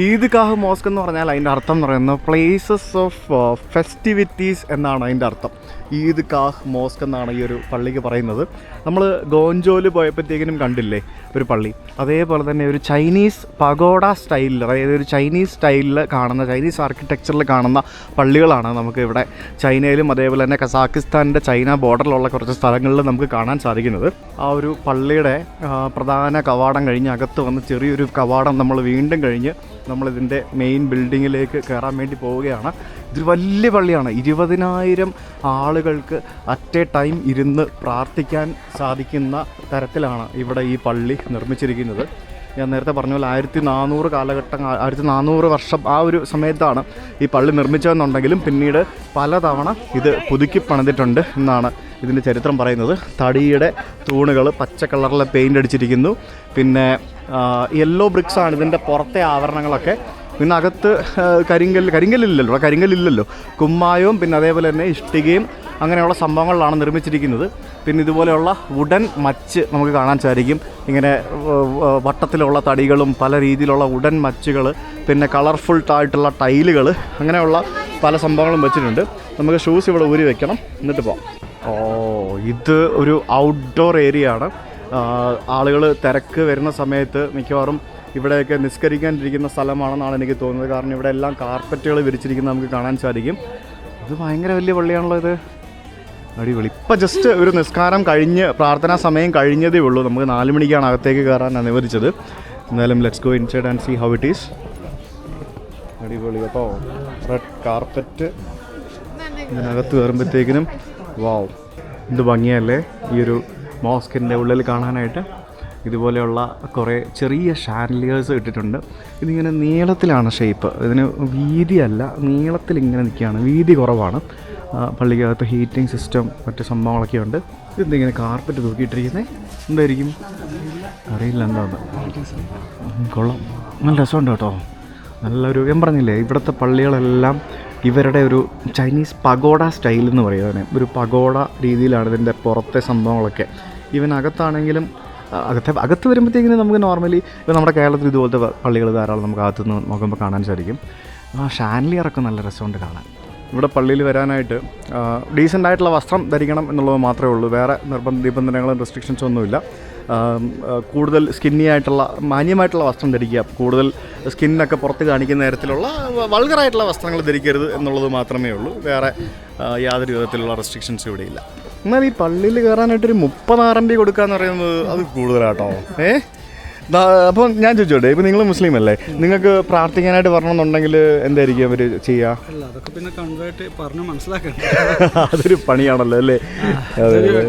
ഈദ്ഗാഹ് മോസ്ക് എന്ന് പറഞ്ഞാൽ അതിൻ്റെ അർത്ഥം എന്ന് പറയുന്നത് പ്ലേസസ് ഓഫ് ഫെസ്റ്റിവിറ്റീസ് എന്നാണ് അതിൻ്റെ അർത്ഥം. ഈദ്ഗാഹ് മോസ്ക് എന്നാണ് ഈ ഒരു പള്ളിക്ക് പറയുന്നത്. നമ്മൾ ഗോഞ്ചോല് പോയപ്പോഴത്തേക്കിനും കണ്ടില്ലേ ഒരു പള്ളി, അതേപോലെ തന്നെ ഒരു ചൈനീസ് പഗോഡ സ്റ്റൈലിൽ, അതായത് ഒരു ചൈനീസ് സ്റ്റൈലിൽ കാണുന്ന, ചൈനീസ് ആർക്കിടെക്ചറിൽ കാണുന്ന പള്ളികളാണ് നമുക്ക് ഇവിടെ ചൈനയിലും അതേപോലെ തന്നെ കസാക്കിസ്ഥാൻ്റെ ചൈന ബോർഡറിലുള്ള കുറച്ച് സ്ഥലങ്ങളിൽ നമുക്ക് കാണാൻ സാധിക്കുന്നത്. ആ ഒരു പള്ളിയുടെ പ്രധാന കവാടം കഴിഞ്ഞ് അകത്ത് വന്ന് ചെറിയൊരു കവാടം നമ്മൾ വീണ്ടും കഴിഞ്ഞ് നമ്മളിതിൻ്റെ മെയിൻ ബിൽഡിങ്ങിലേക്ക് കയറാൻ വേണ്ടി പോവുകയാണ്. ഇതൊരു വലിയ പള്ളിയാണ്. 20,000 ആളുകൾക്ക് അറ്റ് എ ടൈം ഇരുന്ന് പ്രാർത്ഥിക്കാൻ സാധിക്കുന്ന തരത്തിലാണ് ഇവിടെ ഈ പള്ളി നിർമ്മിച്ചിരിക്കുന്നത്. ഞാൻ നേരത്തെ പറഞ്ഞ പോലെ 1400 കാലഘട്ടം, 1400 വർഷം ആ ഒരു സമയത്താണ് ഈ പള്ളി നിർമ്മിച്ചതെന്നുണ്ടെങ്കിലും പിന്നീട് പലതവണ ഇത് പുതുക്കി പണിതിട്ടുണ്ട് എന്നാണ് ഇതിൻ്റെ ചരിത്രം പറയുന്നത്. തടിയുടെ തൂണുകൾ പച്ച കളറിൽ പെയിൻ്റ് അടിച്ചിരിക്കുന്നു. പിന്നെ യെല്ലോ ബ്രിക്സാണ് ഇതിൻ്റെ പുറത്തെ ആവരണങ്ങളൊക്കെ. പിന്നെ അകത്ത് കരിങ്കല്ലില്ലല്ലോ, കുമ്മായവും പിന്നെ അതേപോലെ തന്നെ ഇഷ്ടികയും അങ്ങനെയുള്ള സംഭവങ്ങളിലാണ് നിർമ്മിച്ചിരിക്കുന്നത്. പിന്നെ ഇതുപോലെയുള്ള വുഡൻ മച്ച് നമുക്ക് കാണാൻ സാധിക്കും. ഇങ്ങനെ വട്ടത്തിലുള്ള തടികളും പല രീതിയിലുള്ള വുഡൻ മച്ചുകൾ, പിന്നെ കളർഫുൾ ആയിട്ടുള്ള ടൈലുകൾ, അങ്ങനെയുള്ള പല സംഭവങ്ങളും വെച്ചിട്ടുണ്ട്. നമുക്ക് ഷൂസ് ഇവിടെ ഊരി വെക്കണം, എന്നിട്ട് പോകാം. ഇത് ഒരു ഔട്ട്ഡോർ ഏരിയ ആണ്. ആളുകൾ തിരക്ക് വരുന്ന സമയത്ത് മിക്കവാറും ഇവിടെയൊക്കെ നിസ്കരിക്കാനിരിക്കുന്ന സ്ഥലമാണെന്നാണ് എനിക്ക് തോന്നുന്നത്. കാരണം ഇവിടെ എല്ലാം കാർപ്പറ്റുകൾ വിരിച്ചിരിക്കുന്നത് നമുക്ക് കാണാൻ സാധിക്കും. ഇത് ഭയങ്കര വലിയ പള്ളിയാണല്ലോ ഇത്. അടിപൊളി. ഇപ്പം ജസ്റ്റ് ഒരു നിസ്കാരം കഴിഞ്ഞ് പ്രാർത്ഥനാ സമയം കഴിഞ്ഞതേ ഉള്ളൂ. നമുക്ക് 4 മണിക്കാണ് അകത്തേക്ക് കയറാൻ അനുവദിച്ചത്. എന്തായാലും let's go inside and see how it is. അടിപൊളി കേട്ടോ. Red carpet. ഇതിനകത്ത് കയറുമ്പോഴത്തേക്കിനും വാവ്, എന്ത് ഭംഗിയല്ലേ ഈ ഒരു മോസ്കിൻ്റെ ഉള്ളിൽ കാണാനായിട്ട്. ഇതുപോലെയുള്ള കുറേ ചെറിയ ഷാൻലിയേഴ്സ് ഇട്ടിട്ടുണ്ട്. ഇതിങ്ങനെ നീളത്തിലാണ് ഷേപ്പ്, ഇതിന് വീതിയല്ല, നീളത്തിൽ ഇങ്ങനെ നിൽക്കുകയാണ്. വീതി കുറവാണ്. പള്ളിക്കകത്ത് ഹീറ്റിംഗ് സിസ്റ്റം മറ്റ് സംഭവങ്ങളൊക്കെ ഉണ്ട്. ഇതെന്തിങ്ങനെ കാർപ്പറ്റ് തൂക്കിയിട്ടിരിക്കുന്നത് എന്തായിരിക്കും അറിയില്ല. എന്താണ് കൊള്ളാം, നല്ല രസമുണ്ട് കേട്ടോ. നല്ലൊരു ഞാൻ പറഞ്ഞില്ലേ, ഇവിടുത്തെ പള്ളികളെല്ലാം ഇവരുടെ ഒരു ചൈനീസ് പഗോഡ സ്റ്റൈൽ എന്ന് പറയുന്നത്, ഒരു പഗോഡ രീതിയിലാണ് ഇതിൻ്റെ പുറത്തെ സംഭവങ്ങളൊക്കെ. ഈവൻ അകത്താണെങ്കിലും അകത്ത് വരുമ്പോഴത്തേക്കിനും നമുക്ക് നോർമലി ഇപ്പോൾ നമ്മുടെ കേരളത്തിൽ ഇതുപോലത്തെ പള്ളികൾ ധാരാളം നമുക്ക് അകത്തുനിന്ന് നോക്കുമ്പോൾ കാണാൻ സാധിക്കും. ഷാൻലിയറൊക്കെ നല്ല രസമുണ്ട് കാണാൻ. ഇവിടെ പള്ളിയിൽ വരാനായിട്ട് ഡീസൻ്റ് ആയിട്ടുള്ള വസ്ത്രം ധരിക്കണം എന്നുള്ളത് മാത്രമേ ഉള്ളൂ. വേറെ നിബന്ധനകളും റെസ്ട്രിക്ഷൻസ് ഒന്നുമില്ല. കൂടുതൽ സ്കിന്നി ആയിട്ടുള്ള മാന്യമായിട്ടുള്ള വസ്ത്രം ധരിക്കുക, കൂടുതൽ സ്കിന്നൊക്കെ പുറത്ത് കാണിക്കുന്ന തരത്തിലുള്ള വൾഗറായിട്ടുള്ള വസ്ത്രങ്ങൾ ധരിക്കരുത് എന്നുള്ളത് മാത്രമേ ഉള്ളൂ. വേറെ യാതൊരു വിധത്തിലുള്ള റെസ്ട്രിക്ഷൻസ് ഇവിടെയില്ല. എന്നാൽ ഈ പള്ളിയിൽ കയറാനായിട്ടൊരു 30 RMB കൊടുക്കാന്ന് പറയുന്നത് അത് കൂടുതലാട്ടോ. അപ്പോൾ ഞാൻ ചോദിച്ചോട്ടെ, ഇപ്പോൾ നിങ്ങൾ മുസ്ലിം അല്ലേ, നിങ്ങൾക്ക് പ്രാർത്ഥിക്കാനായിട്ട് വരണമെന്നുണ്ടെങ്കിൽ എന്തായിരിക്കും അവർ ചെയ്യുക? അതൊക്കെ പിന്നെ കൺവേർട്ട് പറഞ്ഞ് മനസ്സിലാക്കണം. അതൊരു പണിയാണല്ലോ അല്ലേ?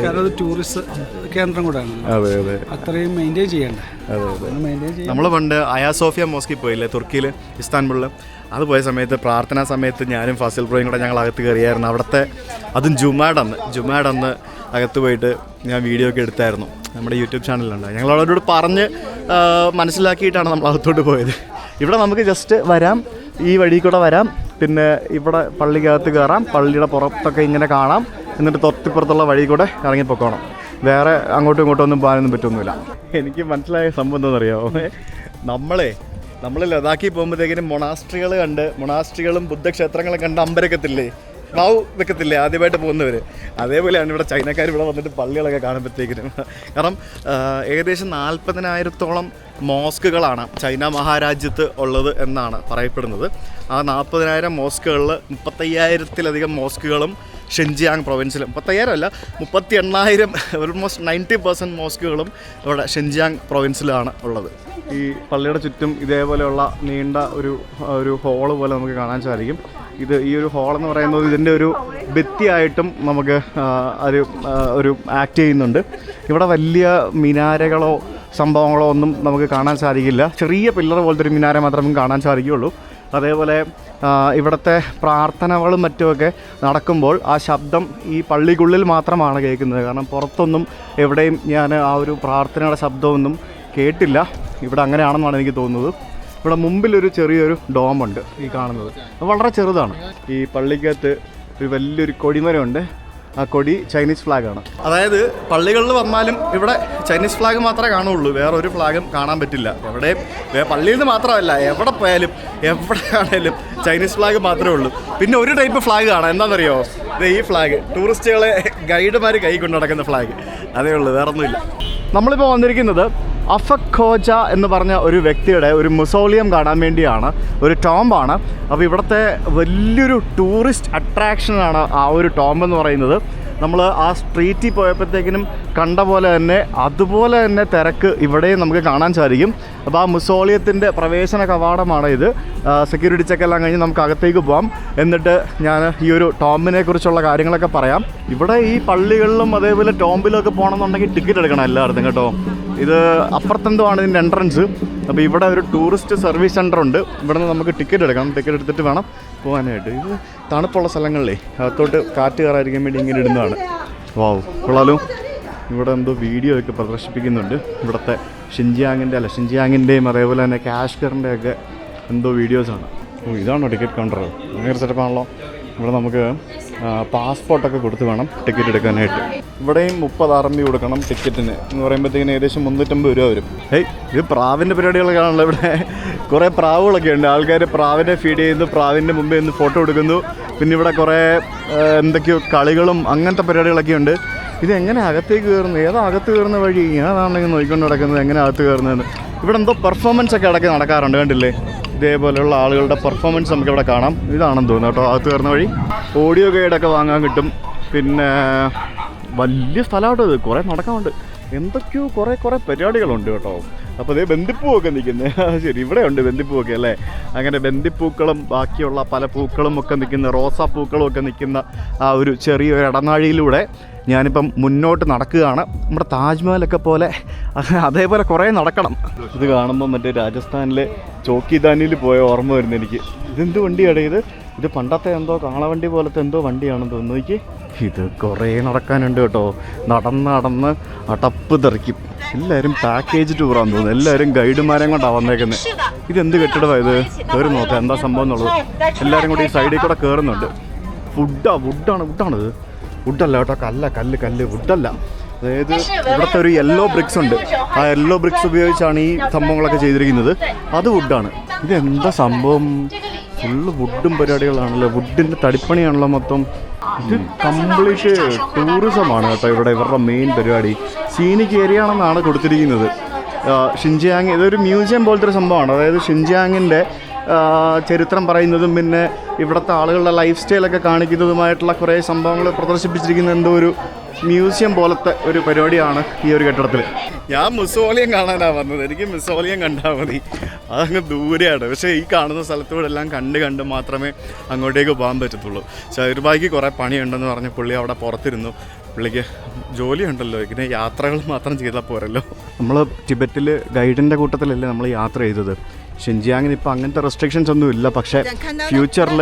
കാരണം അത് ടൂറിസ്റ്റ് കേന്ദ്രം കൂടെയാണ്. അതെ അതെ, അത്രയും മെയിൻറ്റെയിൻ ചെയ്യണ്ട. അതെ അതെ. നമ്മൾ പണ്ട് അയാ സോഫിയ മോസ്കിൽ പോയില്ലേ, തുർക്കിയിൽ, ഇസ്താൻബുളിൽ. അത് പോയ സമയത്ത് പ്രാർത്ഥനാ സമയത്ത് ഞാനും ഫാസിൽ ബ്രോയും കൂടെ ഞങ്ങൾ അകത്ത് കയറിയായിരുന്നു. അവിടുത്തെ അതും ജുമാഡന്ന് അകത്ത് പോയിട്ട് ഞാൻ വീഡിയോ ഒക്കെ എടുത്തായിരുന്നു. നമ്മുടെ യൂട്യൂബ് ചാനലിലുണ്ട്. ഞങ്ങൾ അവരോട് പറഞ്ഞ് മനസ്സിലാക്കിയിട്ടാണ് നമ്മൾ അകത്തോട്ട് പോയത്. ഇവിടെ നമുക്ക് ജസ്റ്റ് വരാം, ഈ വഴി കൂടെ വരാം, പിന്നെ ഇവിടെ പള്ളിക്കകത്ത് കയറാം, പള്ളിയുടെ പുറത്തൊക്കെ ഇങ്ങനെ കാണാം, എന്നിട്ട് തൊട്ടിപ്പുറത്തുള്ള വഴി കൂടെ ഇറങ്ങിപ്പോക്കണം. വേറെ അങ്ങോട്ടും ഇങ്ങോട്ടും ഒന്നും പോകാനൊന്നും പറ്റൊന്നുമില്ല. എനിക്ക് മനസ്സിലായ സംഭവം എന്താണെന്നറിയാമോ, നമ്മൾ ലഡാക്കിൽ പോകുമ്പോഴത്തേക്കിനും മൊണാസ്ട്രികളും ബുദ്ധക്ഷേത്രങ്ങളും കണ്ട് അമ്പരക്കത്തില്ലേ, ക്ലൗ വെക്കത്തില്ലേ ആദ്യമായിട്ട് പോകുന്നവർ? അതേപോലെയാണ് ഇവിടെ ചൈനക്കാർ ഇവിടെ വന്നിട്ട് പള്ളികളൊക്കെ കാണുമ്പോഴത്തേക്കിനും. കാരണം ഏകദേശം 40,000-ഓളം മോസ്കുകളാണ് ചൈന മഹാരാജ്യത്ത് ഉള്ളത് എന്നാണ് പറയപ്പെടുന്നത്. ആ 40,000 മോസ്കുകളിൽ 35,000-ലധികം മോസ്കുകളും ഷിൻജിയാങ് പ്രൊവിൻസിലും, 35,000 അല്ല 38,000, ഓൾമോസ്റ്റ് 90% മോസ്കുകളും ഇവിടെ ഷിൻജിയാങ് പ്രൊവിൻസിലാണ് ഉള്ളത്. ഈ പള്ളിയുടെ ചുറ്റും ഇതേപോലെയുള്ള നീണ്ട ഒരു ഹോള് പോലെ നമുക്ക് കാണാൻ സാധിക്കും. ഈ ഒരു ഹോളെന്ന് പറയുന്നത് ഇതിൻ്റെ ഒരു ഭിത്തിയായിട്ടും നമുക്ക് ഒരു ആക്ട് ചെയ്യുന്നുണ്ട്. ഇവിടെ വലിയ മിനാരകളോ സംഭവങ്ങളോ ഒന്നും നമുക്ക് കാണാൻ സാധിക്കില്ല. ചെറിയ പില്ലർ പോലത്തെ ഒരു മിനാര മാത്രമേ കാണാൻ സാധിക്കുകയുള്ളൂ. അതേപോലെ ഇവിടുത്തെ പ്രാർത്ഥനകളും മറ്റുമൊക്കെ നടക്കുമ്പോൾ ആ ശബ്ദം ഈ പള്ളിക്കുള്ളിൽ മാത്രമാണ് കേൾക്കുന്നത്. കാരണം പുറത്തൊന്നും എവിടെയും ഞാൻ ആ ഒരു പ്രാർത്ഥനയുടെ ശബ്ദമൊന്നും കേട്ടില്ല. ഇവിടെ അങ്ങനെയാണെന്നാണ് എനിക്ക് തോന്നുന്നത്. ഇവിടെ മുമ്പിലൊരു ചെറിയൊരു ഡോമുണ്ട് ഈ കാണുന്നത്. അത് വളരെ ചെറുതാണ്. ഈ പള്ളിക്കകത്ത് ഒരു വലിയൊരു കൊടിമരമുണ്ട്. ആ കൊടി ചൈനീസ് ഫ്ലാഗാണ്. അതായത് പള്ളികളിൽ വന്നാലും ഇവിടെ ചൈനീസ് ഫ്ലാഗ് മാത്രമേ കാണുള്ളൂ, വേറെ ഒരു ഫ്ലാഗും കാണാൻ പറ്റില്ല. എവിടെയും പള്ളിയിൽ നിന്ന് മാത്രമല്ല, എവിടെ പോയാലും എവിടെയാണേലും ചൈനീസ് ഫ്ലാഗ് മാത്രമേ ഉള്ളൂ. പിന്നെ ഒരു ടൈപ്പ് ഫ്ലാഗ് കാണാം, എന്താണെന്നറിയോ? ഈ ഫ്ലാഗ് ടൂറിസ്റ്റുകളെ ഗൈഡുമാർ കൈ കൊണ്ടു നടക്കുന്ന ഫ്ലാഗ്, അതേ ഉള്ളൂ, വേറെ ഒന്നുമില്ല. നമ്മളിപ്പോൾ വന്നിരിക്കുന്നത് അഫക് ഖോജ എന്ന് പറഞ്ഞ ഒരു വ്യക്തിയുടെ ഒരു മുസോളിയം കാണാൻ വേണ്ടിയാണ്, ഒരു ടോംബാണ്. അപ്പോൾ ഇവിടുത്തെ വലിയൊരു ടൂറിസ്റ്റ് അട്രാക്ഷനാണ് ആ ഒരു ടോംബ് എന്ന് പറയുന്നത്. നമ്മൾ ആ സ്ട്രീറ്റിൽ പോയപ്പോഴത്തേക്കിനും കണ്ട പോലെ തന്നെ അതുപോലെ തന്നെ തിരക്ക് ഇവിടെയും നമുക്ക് കാണാൻ സാധിക്കും. അപ്പോൾ ആ മുസോളിയത്തിൻ്റെ പ്രവേശന കവാടമാണ് ഇത്. സെക്യൂരിറ്റി ചെക്കെല്ലാം കഴിഞ്ഞ് നമുക്ക് അകത്തേക്ക് പോകാം. എന്നിട്ട് ഞാൻ ഈ ഒരു ടോംബിനെ കുറിച്ചുള്ള കാര്യങ്ങളൊക്കെ പറയാം. ഇവിടെ ഈ പള്ളികളിലും അതേപോലെ ടോംബിലൊക്കെ പോകണമെന്നുണ്ടെങ്കിൽ ടിക്കറ്റ് എടുക്കണം എല്ലായിടത്തും കേട്ടോ. ഇത് അപ്പുറത്തെന്തോ ആണ് ഇതിൻ്റെ എൻട്രൻസ്. അപ്പോൾ ഇവിടെ ഒരു ടൂറിസ്റ്റ് സർവീസ് സെൻ്റർ ഉണ്ട്. ഇവിടെ നിന്ന് നമുക്ക് ടിക്കറ്റ് എടുക്കണം. ടിക്കറ്റ് എടുത്തിട്ട് വേണം പോകാനായിട്ട്. ഇത് തണുപ്പുള്ള സ്ഥലങ്ങളിലേ അകത്തോട്ട് കാറ്റ് കയറാതിരിക്കാൻ വേണ്ടി ഇങ്ങനെ ഇടുന്നതാണ്. വാവ്, കൊള്ളാലോ. ഇവിടെ എന്തോ വീഡിയോ ഒക്കെ പ്രദർശിപ്പിക്കുന്നുണ്ട്. ഇവിടുത്തെ ഷിൻജിയാങ്ങിൻ്റെയും അതേപോലെ തന്നെ കാഷ്ഗറിൻ്റെയൊക്കെ എന്തോ വീഡിയോസാണ്. ഇതാണോ ടിക്കറ്റ് കൗണ്ടർ? ഭയങ്കര സെറ്റപ്പാണല്ലോ. ഇവിടെ നമുക്ക് പാസ്പോർട്ടൊക്കെ കൊടുത്ത് വേണം ടിക്കറ്റ് എടുക്കാനായിട്ട്. ഇവിടെയും 30 RMB കൊടുക്കണം ടിക്കറ്റിന്. എന്ന് പറയുമ്പോഴത്തേക്കിന് ഏകദേശം 350 രൂപ വരും. ഇത് പ്രാവിൻ്റെ പരിപാടികളൊക്കെ ആണല്ലോ. ഇവിടെ കുറേ പ്രാവുകളൊക്കെ ഉണ്ട്. ആൾക്കാർ പ്രാവിനെ ഫീഡ് ചെയ്യുന്നു, പ്രാവിൻ്റെ മുമ്പിൽ നിന്ന് ഫോട്ടോ എടുക്കുന്നു. പിന്നെ ഇവിടെ കുറേ എന്തൊക്കെയോ കളികളും അങ്ങനത്തെ പരിപാടികളൊക്കെ ഉണ്ട്. ഇത് എങ്ങനെ അകത്തേക്ക് കയറുന്നത്? ഏതാ അകത്ത് കയറുന്ന വഴി? ഞാനാണെങ്കിൽ നോക്കിക്കൊണ്ട് നടക്കുന്നത് എങ്ങനെ അകത്ത് കയറുന്നതെന്ന്. ഇവിടെ എന്തോ പെർഫോമൻസ് ഒക്കെ ഇടയ്ക്ക് നടക്കാറുണ്ട്, കണ്ടില്ലേ? ഇതേപോലെയുള്ള ആളുകളുടെ പെർഫോമൻസ് നമുക്കിവിടെ കാണാം. ഇതാണെന്ന് തോന്നുന്നു കേട്ടോ അകത്ത് കയറുന്ന വഴി. ഓഡിയോ ഗൈഡൊക്കെ വാങ്ങാൻ കിട്ടും. പിന്നെ വലിയ സ്ഥലമാട്ടോ ഇത്, കുറേ നടക്കാനുണ്ട്. എന്തൊക്കെയോ കുറേ പരിപാടികളുണ്ട് കേട്ടോ. അപ്പോൾ അതേ ബന്ദിപ്പൂവൊക്കെ നിൽക്കുന്നത്. ശരി, ഇവിടെ ഉണ്ട് ബന്ദിപ്പൂവൊക്കെ അല്ലേ. അങ്ങനെ ബന്ദിപ്പൂക്കളും ബാക്കിയുള്ള പല പൂക്കളും ഒക്കെ നിൽക്കുന്ന, റോസാപ്പൂക്കളും ഒക്കെ നിൽക്കുന്ന ആ ഒരു ചെറിയൊരു ഇടനാഴിയിലൂടെ ഞാനിപ്പം മുന്നോട്ട് നടക്കുകയാണ്. നമ്മുടെ താജ്മഹലൊക്കെ പോലെ അതേപോലെ കുറേ നടക്കണം. ഇത് കാണുമ്പോൾ മറ്റേ രാജസ്ഥാനിലെ ചോക്കിദാനിയിൽ പോയ ഓർമ്മ വരുന്നു എനിക്ക്. ഇതെന്ത് വണ്ടിയാണ് ഇത്? ഇത് പണ്ടത്തെ എന്തോ കാളവണ്ടി പോലത്തെ എന്തോ വണ്ടിയാണെന്ന് തോന്നുന്നു. ഇത് കുറേ നടക്കാനുണ്ട് കേട്ടോ. നടന്ന് അടപ്പ് തെറിക്കും. എല്ലാവരും പാക്കേജ് ടൂറാന്ന് തോന്നുന്നു. എല്ലാവരും ഗൈഡുമാരെ കൊണ്ടാണ് വന്നേക്കുന്നത്. ഇതെന്ത് കെട്ടിടമാണ് ഇത്? കയറി നോക്കാം എന്താ സംഭവം എന്നുള്ളത്. എല്ലാവരും കൂടി ഈ സൈഡിൽ കൂടെ കയറുന്നുണ്ട്. വുഡാണിത്. വുഡല്ല കേട്ടോ, കല്ല് വുഡല്ല. അതായത് ഇവിടുത്തെ ഒരു യെല്ലോ ബ്രിക്സ് ഉണ്ട്. ആ യെല്ലോ ബ്രിക്സ് ഉപയോഗിച്ചാണ് ഈ സംഭവങ്ങളൊക്കെ ചെയ്തിരിക്കുന്നത്. അത് വുഡാണ്. ഇതെന്താ സംഭവം? ഫുള്ള് വുഡും പരിപാടികളാണല്ലോ. വുഡിൻ്റെ തടിപ്പണിയാണല്ലോ മൊത്തം. ഇത് കംപ്ലീറ്റ് ടൂറിസമാണ് കേട്ടോ ഇവിടെ ഇവരുടെ മെയിൻ പരിപാടി. സീനിക് ഏരിയ ആണെന്നാണ് കൊടുത്തിരിക്കുന്നത്. ഷിൻജിയാങ് ഇതൊരു മ്യൂസിയം പോലത്തെ ഒരു സംഭവമാണ്. അതായത് ഷിൻജിയാങ്ങിൻ്റെ ചരിത്രം പറയുന്നതും പിന്നെ ഇവിടുത്തെ ആളുകളുടെ ലൈഫ് സ്റ്റൈലൊക്കെ കാണിക്കുന്നതുമായിട്ടുള്ള കുറേ സംഭവങ്ങൾ പ്രദർശിപ്പിച്ചിരിക്കുന്ന എന്തോ ഒരു മ്യൂസിയം പോലത്തെ ഒരു പരിപാടിയാണ് ഈ ഒരു കെട്ടിടത്തിൽ. ഞാൻ മുസോളിയം കാണാനാണ് വന്നത്. എനിക്ക് മുസോളിയം കണ്ടാൽ മതി. അതങ്ങ് ദൂരെയാണ്. പക്ഷേ ഈ കാണുന്ന സ്ഥലത്തൂടെ എല്ലാം കണ്ട് മാത്രമേ അങ്ങോട്ടേക്ക് പോകാൻ പറ്റത്തുള്ളൂ. ഷൈർബായിക്ക് കുറേ പണിയുണ്ടെന്ന് പറഞ്ഞ് പുള്ളി അവിടെ പുറത്തിരുന്നു. പുള്ളിക്ക് ജോലിയുണ്ടല്ലോ, ഇങ്ങനെ യാത്രകൾ മാത്രം ചെയ്താൽ പോരല്ലോ. നമ്മൾ ടിബറ്റിൽ ഗൈഡിൻ്റെ കൂട്ടത്തിലല്ലേ നമ്മൾ യാത്ര ചെയ്തത്. ഷിൻജിയാങ്ങിന് ഇപ്പോൾ അങ്ങനത്തെ റെസ്ട്രിക്ഷൻസ് ഒന്നും ഇല്ല. പക്ഷേ ഫ്യൂച്ചറിൽ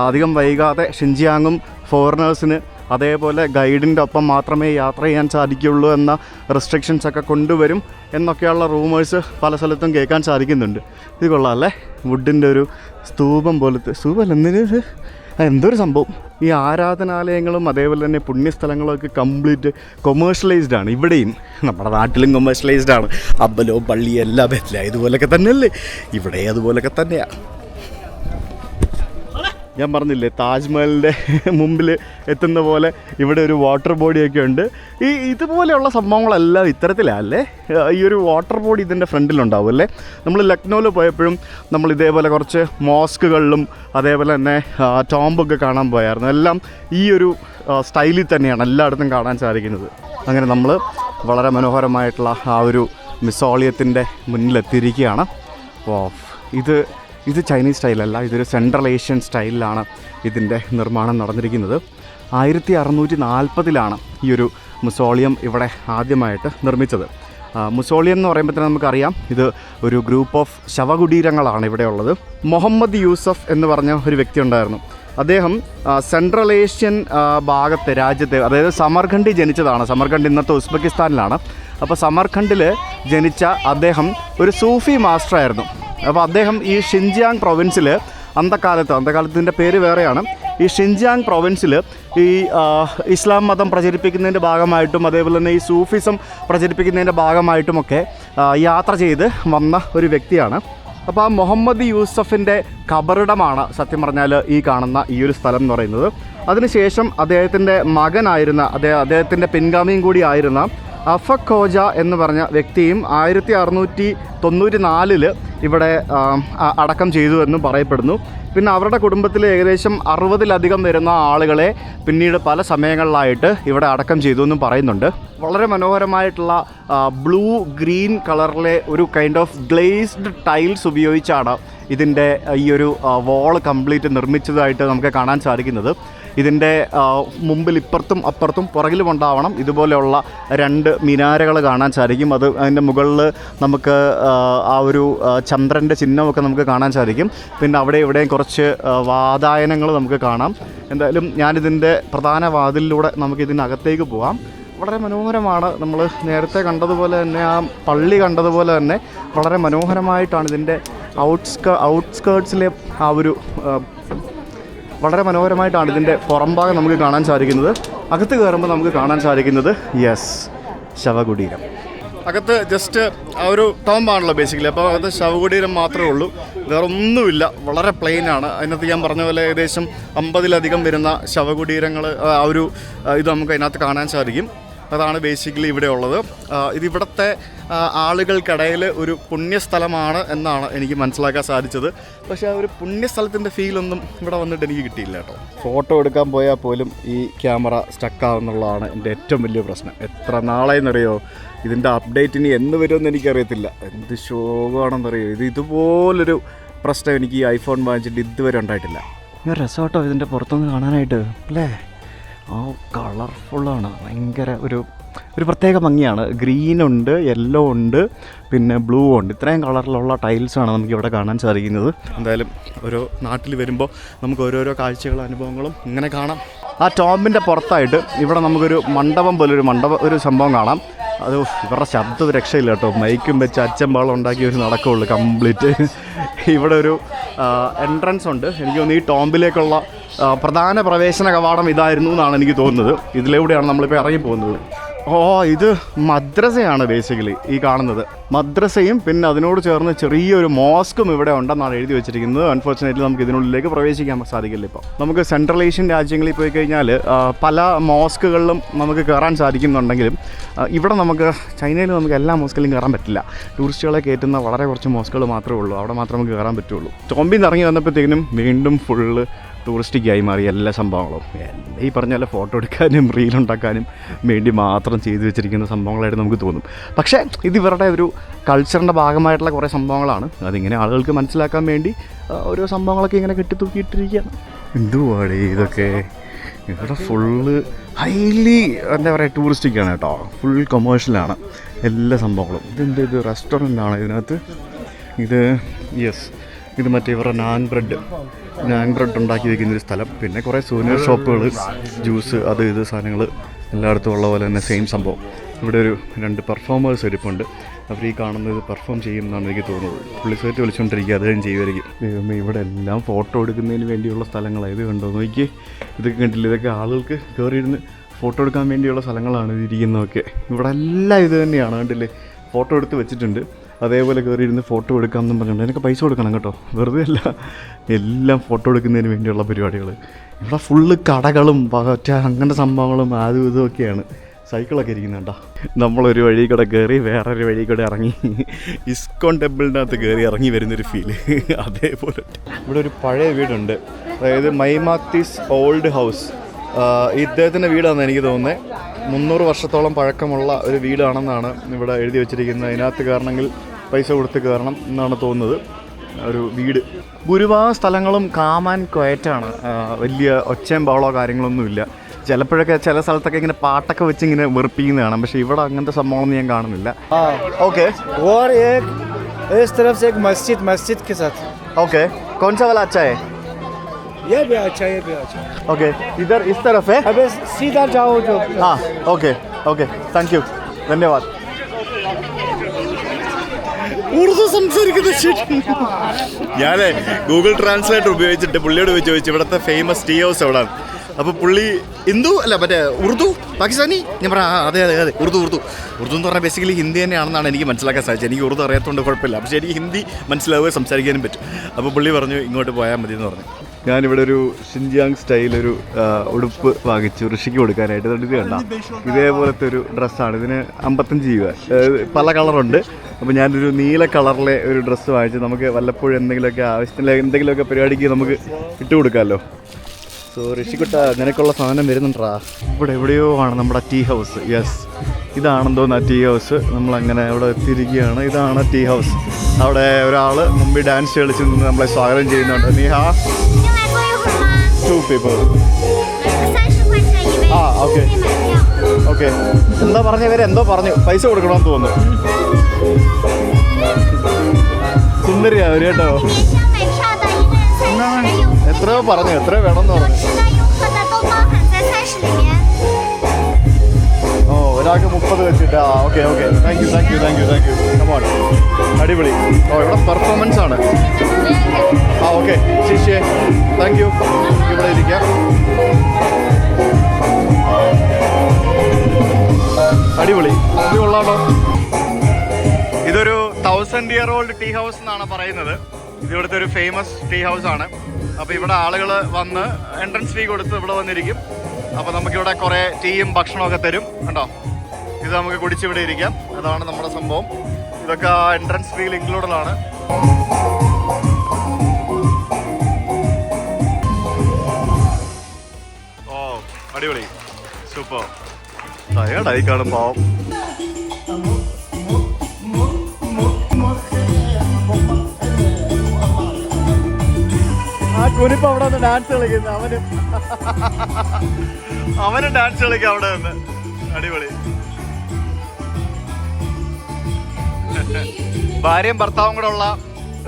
അധികം വൈകാതെ ഷിൻജിയാങ്ങും ഫോറിനേഴ്സിന് അതേപോലെ ഗൈഡിൻ്റെ ഒപ്പം മാത്രമേ യാത്ര ചെയ്യാൻ സാധിക്കുകയുള്ളൂ എന്ന റെസ്ട്രിക്ഷൻസ് ഒക്കെ കൊണ്ടുവരും എന്നൊക്കെയുള്ള റൂമേഴ്സ് പല സ്ഥലത്തും കേൾക്കാൻ സാധിക്കുന്നുണ്ട്. ഇത് കൊള്ളാമല്ലേ? വുഡിൻ്റെ ഒരു സ്തൂപം പോലത്തെ സ്തൂപമല്ല, എന്തിന് എന്തൊരു സംഭവം. ഈ ആരാധനാലയങ്ങളും അതേപോലെ തന്നെ പുണ്യസ്ഥലങ്ങളൊക്കെ കംപ്ലീറ്റ് കൊമേഴ്ഷ്യലൈസ്ഡ് ആണ്. ഇവിടെയും നമ്മുടെ നാട്ടിലും കൊമേഴ്ഷ്യലൈസ്ഡ് ആണ്. അമ്പലവും പള്ളിയും എല്ലാം പറ്റില്ല. ഇതുപോലൊക്കെ തന്നെയല്ലേ ഇവിടെ? അതുപോലൊക്കെ തന്നെയാണ്. ഞാൻ പറഞ്ഞില്ലേ, താജ്മഹലിൻ്റെ മുമ്പിൽ എത്തുന്ന പോലെ ഇവിടെ ഒരു വാട്ടർ ബോഡിയൊക്കെ ഉണ്ട്. ഇതുപോലെയുള്ള സംഭവങ്ങളെല്ലാം ഇത്തരത്തിലല്ലേ. ഈ ഒരു വാട്ടർ ബോഡി ഇതിൻ്റെ ഫ്രണ്ടിലുണ്ടാവും അല്ലേ. നമ്മൾ ലക്നൗവിൽ പോയപ്പോഴും നമ്മൾ ഇതേപോലെ കുറച്ച് മോസ്കുകളിലും അതേപോലെ തന്നെ ടോംബൊക്കെ കാണാൻ പോയായിരുന്നു. എല്ലാം ഈ ഒരു സ്റ്റൈലിൽ തന്നെയാണ് എല്ലായിടത്തും കാണാൻ സാധിക്കുന്നത്. അങ്ങനെ നമ്മൾ വളരെ മനോഹരമായിട്ടുള്ള ആ ഒരു മിസോളിയത്തിൻ്റെ മുന്നിലെത്തിയിരിക്കുകയാണ്. ഇത് ചൈനീസ് സ്റ്റൈലല്ല, ഇതൊരു സെൻട്രൽ ഏഷ്യൻ സ്റ്റൈലിലാണ് ഇതിൻ്റെ നിർമ്മാണം നടന്നിരിക്കുന്നത്. 1640 ഈ ഒരു മുസോളിയം ഇവിടെ ആദ്യമായിട്ട് നിർമ്മിച്ചത്. മുസോളിയം എന്ന് പറയുമ്പോൾ തന്നെ നമുക്കറിയാം ഇത് ഒരു ഗ്രൂപ്പ് ഓഫ് ശവകുടീരങ്ങളാണ് ഇവിടെ ഉള്ളത്. മുഹമ്മദ് യൂസഫ് എന്ന് പറഞ്ഞ ഒരു വ്യക്തി ഉണ്ടായിരുന്നു. അദ്ദേഹം സെൻട്രൽ ഏഷ്യൻ രാജ്യത്തെ അതായത് സമർഖണ്ഡിൽ ജനിച്ചതാണ്. സമർഖണ്ഡ് ഇന്നത്തെ ഉസ്ബെക്കിസ്ഥാനിലാണ്. അപ്പോൾ സമർഖണ്ഡിൽ ജനിച്ച അദ്ദേഹം ഒരു സൂഫി മാസ്റ്ററായിരുന്നു. അപ്പോൾ അദ്ദേഹം ഈ ഷിൻജിയാങ് പ്രൊവിൻസിൽ അന്തക്കാലത്തിൻ്റെ പേര് വേറെയാണ്. ഈ ഷിൻജിയാങ് പ്രൊവിൻസിൽ ഈ ഇസ്ലാം മതം പ്രചരിപ്പിക്കുന്നതിൻ്റെ ഭാഗമായിട്ടും അതേപോലെ തന്നെ ഈ സൂഫിസം പ്രചരിപ്പിക്കുന്നതിൻ്റെ ഭാഗമായിട്ടുമൊക്കെ യാത്ര ചെയ്ത് വന്ന ഒരു വ്യക്തിയാണ്. അപ്പോൾ ആ മുഹമ്മദ് യൂസഫിൻ്റെ ഖബറിടമാണ് സത്യം പറഞ്ഞാൽ ഈ കാണുന്ന ഈ ഒരു സ്ഥലം എന്ന് പറയുന്നത്. അതിനുശേഷം അദ്ദേഹത്തിൻ്റെ മകനായിരുന്ന അദ്ദേഹത്തിൻ്റെ പിൻഗാമിയും കൂടി ആയിരുന്ന അഫക് ഖോജ എന്ന് പറഞ്ഞ വ്യക്തിയും 1694 ഇവിടെ അടക്കം ചെയ്തു എന്നും പറയപ്പെടുന്നു. പിന്നെ അവരുടെ കുടുംബത്തിൽ ഏകദേശം 60-ലധികം വരുന്ന ആളുകളെ പിന്നീട് പല സമയങ്ങളിലായിട്ട് ഇവിടെ അടക്കം ചെയ്തു എന്നും പറയുന്നുണ്ട്. വളരെ മനോഹരമായിട്ടുള്ള ബ്ലൂ ഗ്രീൻ കളറിലെ ഒരു കൈൻഡ് ഓഫ് ഗ്ലേസ്ഡ് ടൈൽസ് ഉപയോഗിച്ചാണ് ഇതിൻ്റെ ഈ ഒരു വാൾ കംപ്ലീറ്റ് നിർമ്മിച്ചതായിട്ട് നമുക്ക് കാണാൻ സാധിക്കുന്നത്. ഇതിൻ്റെ മുമ്പിൽ ഇപ്പുറത്തും അപ്പുറത്തും പുറകിലും ഉണ്ടാവണം ഇതുപോലെയുള്ള 2 മിനാരകൾ കാണാൻ സാധിക്കും. അതിൻ്റെ മുകളിൽ നമുക്ക് ആ ഒരു ചന്ദ്രൻ്റെ ചിഹ്നമൊക്കെ നമുക്ക് കാണാൻ സാധിക്കും. പിന്നെ അവിടെ ഇവിടെയും കുറച്ച് വാതായനങ്ങൾ നമുക്ക് കാണാം. എന്തായാലും ഞാനിതിൻ്റെ പ്രധാന വാതിലിലൂടെ നമുക്കിതിനകത്തേക്ക് പോകാം. വളരെ മനോഹരമാണ്. നമ്മൾ നേരത്തെ കണ്ടതുപോലെ തന്നെ ആ പള്ളി കണ്ടതുപോലെ തന്നെ വളരെ മനോഹരമായിട്ടാണ് ഇതിൻ്റെ ഔട്ട്സ്കേർട്സിലെ ആ ഒരു വളരെ മനോഹരമായിട്ടാണ് ഇതിൻ്റെ പുറംഭാഗം നമുക്ക് കാണാൻ സാധിക്കുന്നത്. അകത്ത് കയറുമ്പോൾ നമുക്ക് കാണാൻ സാധിക്കുന്നത് ശവകുടീരം. അകത്ത് ജസ്റ്റ് ആ ഒരു ടോംബാണല്ലോ ബേസിക്കലി. അപ്പോൾ അകത്ത് ശവകുടീരം മാത്രമേ ഉള്ളൂ, വേറെ ഒന്നുമില്ല. വളരെ പ്ലെയിനാണ്. അതിനകത്ത് ഞാൻ പറഞ്ഞ പോലെ ഏകദേശം 50-ലധികം വരുന്ന ശവകുടീരങ്ങൾ ആ ഒരു ഇത് നമുക്ക് അതിനകത്ത് കാണാൻ സാധിക്കും. അതാണ് ബേസിക്കലി ഇവിടെ ഉള്ളത്. ഇതിവിടുത്തെ ആളുകൾക്കിടയിൽ ഒരു പുണ്യസ്ഥലമാണ് എന്നാണ് എനിക്ക് മനസ്സിലാക്കാൻ സാധിച്ചത്. പക്ഷേ ആ ഒരു പുണ്യസ്ഥലത്തിൻ്റെ ഫീലൊന്നും ഇവിടെ വന്നിട്ട് എനിക്ക് കിട്ടിയില്ല കേട്ടോ. ഫോട്ടോ എടുക്കാൻ പോയാൽ പോലും ഈ ക്യാമറ സ്റ്റക്കാവുന്നുള്ളതാണ് എൻ്റെ ഏറ്റവും വലിയ പ്രശ്നം. എത്ര നാളായെന്നറിയോ ഇതിൻ്റെ അപ്ഡേറ്റ് ഇനി എന്ന് വരുമെന്ന് എനിക്കറിയത്തില്ല. എന്ത് ശോകമാണെന്നറിയോ. ഇതുപോലൊരു പ്രശ്നം എനിക്ക് ഈ ഐഫോൺ വാങ്ങിച്ചിട്ട് ഇതുവരെ ഉണ്ടായിട്ടില്ല. രസമാട്ടോ ഇതിൻ്റെ പുറത്തുനിന്ന് കാണാനായിട്ട് അല്ലേ. കളർഫുള്ളാണ്. ഭയങ്കര ഒരു പ്രത്യേക ഭംഗിയാണ്. ഗ്രീനുണ്ട്, യെല്ലോ ഉണ്ട്, പിന്നെ ബ്ലൂ ഉണ്ട്. ഇത്രയും കളറിലുള്ള ടൈൽസാണ് നമുക്കിവിടെ കാണാൻ സാധിക്കുന്നത്. എന്തായാലും ഓരോ നാട്ടിൽ വരുമ്പോൾ നമുക്ക് ഓരോരോ കാഴ്ചകളും അനുഭവങ്ങളും ഇങ്ങനെ കാണാം. ആ ടോംബിൻ്റെ പുറത്തായിട്ട് ഇവിടെ നമുക്കൊരു മണ്ഡപം പോലൊരു ഒരു സംഭവം കാണാം. അത് ഇവരുടെ ശബ്ദം രക്ഷയില്ല കേട്ടോ. മൈക്കും വെച്ച് അച്ചമ്പാളം ഉണ്ടാക്കി ഒരു നടക്കുള്ളൂ കംപ്ലീറ്റ്. ഇവിടെ ഒരു എൻട്രൻസ് ഉണ്ട്. എനിക്ക് തോന്നുന്നു ഈ ടോംബിലേക്കുള്ള പ്രധാന പ്രവേശന കവാടം ഇതായിരുന്നു എന്നാണ് എനിക്ക് തോന്നുന്നത്. ഇതിലൂടെയാണ് നമ്മളിപ്പോൾ ഇറങ്ങി പോകുന്നത്. ഇത് മദ്രസയാണ് ബേസിക്കലി ഈ കാണുന്നത്. മദ്രസയും പിന്നെ അതിനോട് ചേർന്ന് ചെറിയൊരു മോസ്കും ഇവിടെ ഉണ്ടെന്നാണ് എഴുതി വെച്ചിരിക്കുന്നത്. അൺഫോർച്ചുനേറ്റ്ലി നമുക്ക് ഇതിനുള്ളിലേക്ക് പ്രവേശിക്കാൻ സാധിക്കില്ല. ഇപ്പോൾ നമുക്ക് സെൻട്രൽ ഏഷ്യൻ രാജ്യങ്ങളിൽ പോയി കഴിഞ്ഞാൽ പല മോസ്കുകളിലും നമുക്ക് കയറാൻ സാധിക്കുന്നുണ്ടെങ്കിലും ഇവിടെ നമുക്ക് ചൈനയിൽ നമുക്ക് എല്ലാ മോസ്കിലും കയറാൻ പറ്റില്ല. ടൂറിസ്റ്റുകളെ കയറ്റുന്ന വളരെ കുറച്ച് മോസ്കുകൾ മാത്രമേ ഉള്ളൂ. അവിടെ മാത്രമേ നമുക്ക് കയറാൻ പറ്റുള്ളൂ. ടോംബിൽ നിന്ന് ഇറങ്ങി വന്നപ്പോഴത്തേക്കിനും വീണ്ടും ഫുള്ള് ടൂറിസ്റ്റിക്കായി മാറി എല്ലാ സംഭവങ്ങളും. ഈ പറഞ്ഞ പോലെ ഫോട്ടോ എടുക്കാനും റീലുണ്ടാക്കാനും വേണ്ടി മാത്രം ചെയ്തു വെച്ചിരിക്കുന്ന സംഭവങ്ങളായിട്ട് നമുക്ക് തോന്നും. പക്ഷേ ഇത് ഇവരുടെ ഒരു കൾച്ചറിൻ്റെ ഭാഗമായിട്ടുള്ള കുറേ സംഭവങ്ങളാണ്. അതിങ്ങനെ ആളുകൾക്ക് മനസ്സിലാക്കാൻ വേണ്ടി ഓരോ സംഭവങ്ങളൊക്കെ ഇങ്ങനെ കെട്ടിത്തൂക്കിയിട്ടിരിക്കുകയാണ്. എന്തുവാടേ ഇതൊക്കെ? ഇവിടെ ഫുള്ള് ഹൈലി എന്താ പറയുക ടൂറിസ്റ്റിക്കാണ് കേട്ടോ. ഫുൾ കൊമേഴ്ഷ്യലാണ് എല്ലാ സംഭവങ്ങളും. ഇത് റെസ്റ്റോറൻ്റാണ് ഇതിനകത്ത്. ഇത് മറ്റേ ഇവരുടെ നാൻ ബ്രെഡ് ഉണ്ടാക്കി വയ്ക്കുന്നൊരു സ്ഥലം. പിന്നെ കുറേ സൂനിയർ ഷോപ്പുകൾ, ജ്യൂസ്, അത് ഇത് സാധനങ്ങൾ എല്ലായിടത്തും ഉള്ള പോലെ തന്നെ സെയിം സംഭവം. ഇവിടെ ഒരു 2 പെർഫോമേഴ്സ് ഇരിപ്പുണ്ട്. അവർ ഈ കാണുന്നത് പെർഫോം ചെയ്യുമെന്നാണ് എനിക്ക് തോന്നുന്നത്. പുള്ളിസേറ്റ് വിളിച്ചുകൊണ്ടിരിക്കുക, അദ്ദേഹം ചെയ്യുമായിരിക്കും. ദൈവമേ, ഇവിടെ എല്ലാം ഫോട്ടോ എടുക്കുന്നതിന് വേണ്ടിയുള്ള സ്ഥലങ്ങളാണ്. ഇത് കണ്ടോ നോക്കി, ഇതൊക്കെ കണ്ടില്ല? ഇതൊക്കെ ആളുകൾക്ക് കയറിയിരുന്ന് ഫോട്ടോ എടുക്കാൻ വേണ്ടിയുള്ള സ്ഥലങ്ങളാണ് ഇതിരിക്കുന്നതൊക്കെ. ഇവിടെ എല്ലാം ഇത് തന്നെയാണ് കണ്ടില്ലേ? ഫോട്ടോ എടുത്ത് വെച്ചിട്ടുണ്ട്. അതേപോലെ കയറിയിരുന്ന് ഫോട്ടോ എടുക്കാമെന്നും പറഞ്ഞിട്ടുണ്ട്. എനിക്ക് പൈസ കൊടുക്കണം കേട്ടോ, വെറുതെ അല്ല. എല്ലാം ഫോട്ടോ എടുക്കുന്നതിന് വേണ്ടിയുള്ള പരിപാടികൾ. ഇവിടെ ഫുള്ള് കടകളും അങ്ങനത്തെ സംഭവങ്ങളും അതും ഇതുമൊക്കെയാണ്. സൈക്കിളൊക്കെ ഇരിക്കുന്നുണ്ടോ? നമ്മളൊരു വഴി കൂടെ കയറി വേറൊരു വഴി കൂടെ ഇറങ്ങി ഇസ്കോൺ ടെമ്പിളിനകത്ത് കയറി ഇറങ്ങി വരുന്നൊരു ഫീല്. അതേപോലെ ഇവിടെ ഒരു പഴയ വീടുണ്ട്. അതായത് മൈമാത്തീസ് ഓൾഡ് ഹൗസ്. ഇദ്ദേഹത്തിൻ്റെ വീടാണെന്ന് എനിക്ക് തോന്നുന്നത്. 300 വർഷത്തോളം പഴക്കമുള്ള ഒരു വീടാണെന്നാണ് ഇവിടെ എഴുതി വെച്ചിരിക്കുന്നത്. അതിനകത്ത് കയറണമെങ്കിൽ പൈസ കൊടുത്ത് കയറണം എന്നാണ് തോന്നുന്നത്. ഒരു വീട്. ഭൂരിഭാഗം സ്ഥലങ്ങളും കാം ആൻഡ് ക്വയറ്റാണ്. വലിയ ഒച്ചയും ബഹളോ കാര്യങ്ങളൊന്നുമില്ല. ചിലപ്പോഴൊക്കെ ചില സ്ഥലത്തൊക്കെ ഇങ്ങനെ പാട്ടൊക്കെ വെച്ച് ഇങ്ങനെ വെറുപ്പിക്കുന്ന കാണാം. പക്ഷേ ഇവിടെ അങ്ങനത്തെ സംഭവങ്ങളൊന്നും ഞാൻ കാണുന്നില്ല. ഓക്കെ ഓക്കെ कौन सा वाला अच्छा है? ये भी अच्छा, ये भी अच्छा. ओके, इधर इस तरफ है. अबे सीधा जाओ जो. हाँ, ओके ओके, थैंक यू, धन्यवाद. ഉറുദു സംസാരിക്കുന്ന ഞാൻ ഗൂഗിൾ ട്രാൻസ്ലേറ്റർ ഉപയോഗിച്ചിട്ട് പുള്ളിയോട് ചോദിച്ചു ഇവിടുത്തെ ഫേമസ് ടീ ഹൗസ് എവിടെയാണ്. അപ്പോൾ പുള്ളി ഹിന്ദു അല്ല മറ്റേ ഉറുദു പാകിസ്ഥാനി. ഞാൻ പറയാം അതെ ഉറുദു എന്ന് പറഞ്ഞാൽ ബേസിക്കലി ഹിന്ദി തന്നെയാണെന്നാണ് എനിക്ക് മനസ്സിലാക്കാൻ സാധിച്ചത്. എനിക്ക് ഉറുദു അറിയാത്തതുകൊണ്ട് കുഴപ്പമില്ല, പക്ഷേ എനിക്ക് ഹിന്ദി മനസ്സിലാവുകയും സംസാരിക്കാനും പറ്റും. അപ്പോൾ പുള്ളി പറഞ്ഞു ഇങ്ങോട്ട് പോയാൽ മതി എന്ന് പറഞ്ഞു. ഞാനിവിടെ ഒരു ഷിൻജിയാങ് സ്റ്റൈലൊരു ഉടുപ്പ് വാങ്ങിച്ചു ഋഷിക്ക് കൊടുക്കാനായിട്ട്. ഇത് കണ്ട ഇതേപോലത്തെ ഒരു ഡ്രസ്സാണ്. ഇതിന് 55 രൂപ. പല കളറുണ്ട്. അപ്പോൾ ഞാനൊരു നീല കളറിലെ ഒരു ഡ്രസ്സ് വാങ്ങിച്ചു. നമുക്ക് വല്ലപ്പോഴും എന്തെങ്കിലുമൊക്കെ ആവശ്യത്തിന് എന്തെങ്കിലുമൊക്കെ പരിപാടിക്ക് നമുക്ക് ഇട്ട് കൊടുക്കാമല്ലോ. സോ ഋഷിക്കുട്ട നിനക്കുള്ള സാധനം വരുന്നുണ്ടാ. ഇവിടെ എവിടെയോ ആണ് നമ്മുടെ ടീ ഹൗസ്. യെസ്, ഇതാണെന്ന് തോന്നുന്നു ആ ടീ ഹൗസ്. നമ്മളങ്ങനെ അവിടെ എത്തിയിരിക്കുകയാണ്. ഇതാണ് ടീ ഹൗസ്. അവിടെ ഒരാൾ മുമ്പിൽ ഡാൻസ് കളിച്ച് നിന്ന് നമ്മളെ സ്വാഗതം ചെയ്യുന്നുണ്ട്. നീഹാ 2 people. Okay okay. എന്താ പറഞ്ഞവരെ എന്തോ പറഞ്ഞു, പൈസ കൊടുക്കണമെന്ന് തോന്നുന്നു. സുന്ദരിയാ അവര് കേട്ടോ. എത്രയോ പറഞ്ഞു, എത്രയോ വേണമെന്ന് പറഞ്ഞു. ഒരാൾക്ക് 30 വെച്ചിട്ട്. Okay thank you. കമോൺ, അടിപൊളി. ഇവിടെ പെർഫോമൻസ് ആണ്. ഓക്കെ ശിഷ്യേ, താങ്ക് യു. ഇവിടെ ഇരിക്കാം. അടിപൊളി, ഇത് കൊള്ളാമോ? ഇതൊരു 1000-year-old ടീ ഹൗസ് എന്നാണ് പറയുന്നത്. ഇതിവിടുത്തെ ഒരു ഫേമസ് ടീ ഹൗസ് ആണ്. അപ്പോൾ ഇവിടെ ആളുകൾ വന്ന് എൻട്രൻസ് ഫീ കൊടുത്ത് ഇവിടെ വന്നിരിക്കും. അപ്പോൾ നമുക്കിവിടെ കുറേ ടീയും ഭക്ഷണമൊക്കെ തരും. കണ്ടോ, ഇത് നമുക്ക് കുടിച്ചിവിടെ ഇരിക്കാം. അതാണ് നമ്മുടെ സംഭവം. ഇതൊക്കെ എൻട്രൻസ് ഫീൽ ഇൻക്ലൂഡഡ് ആണ്. അടിപൊളി, സൂപ്പർ. ടയർഡായി കാണും പാവം. ആ കുനിപ്പ് അവിടെ നിന്ന് ഡാൻസ് കളിക്കുന്നു. അവന് ഡാൻസ് കളിക്കാം അവിടെ നിന്ന്. അടിപൊളി. ഭാര്യയും ഭർത്താവും കൂടെ ഉള്ള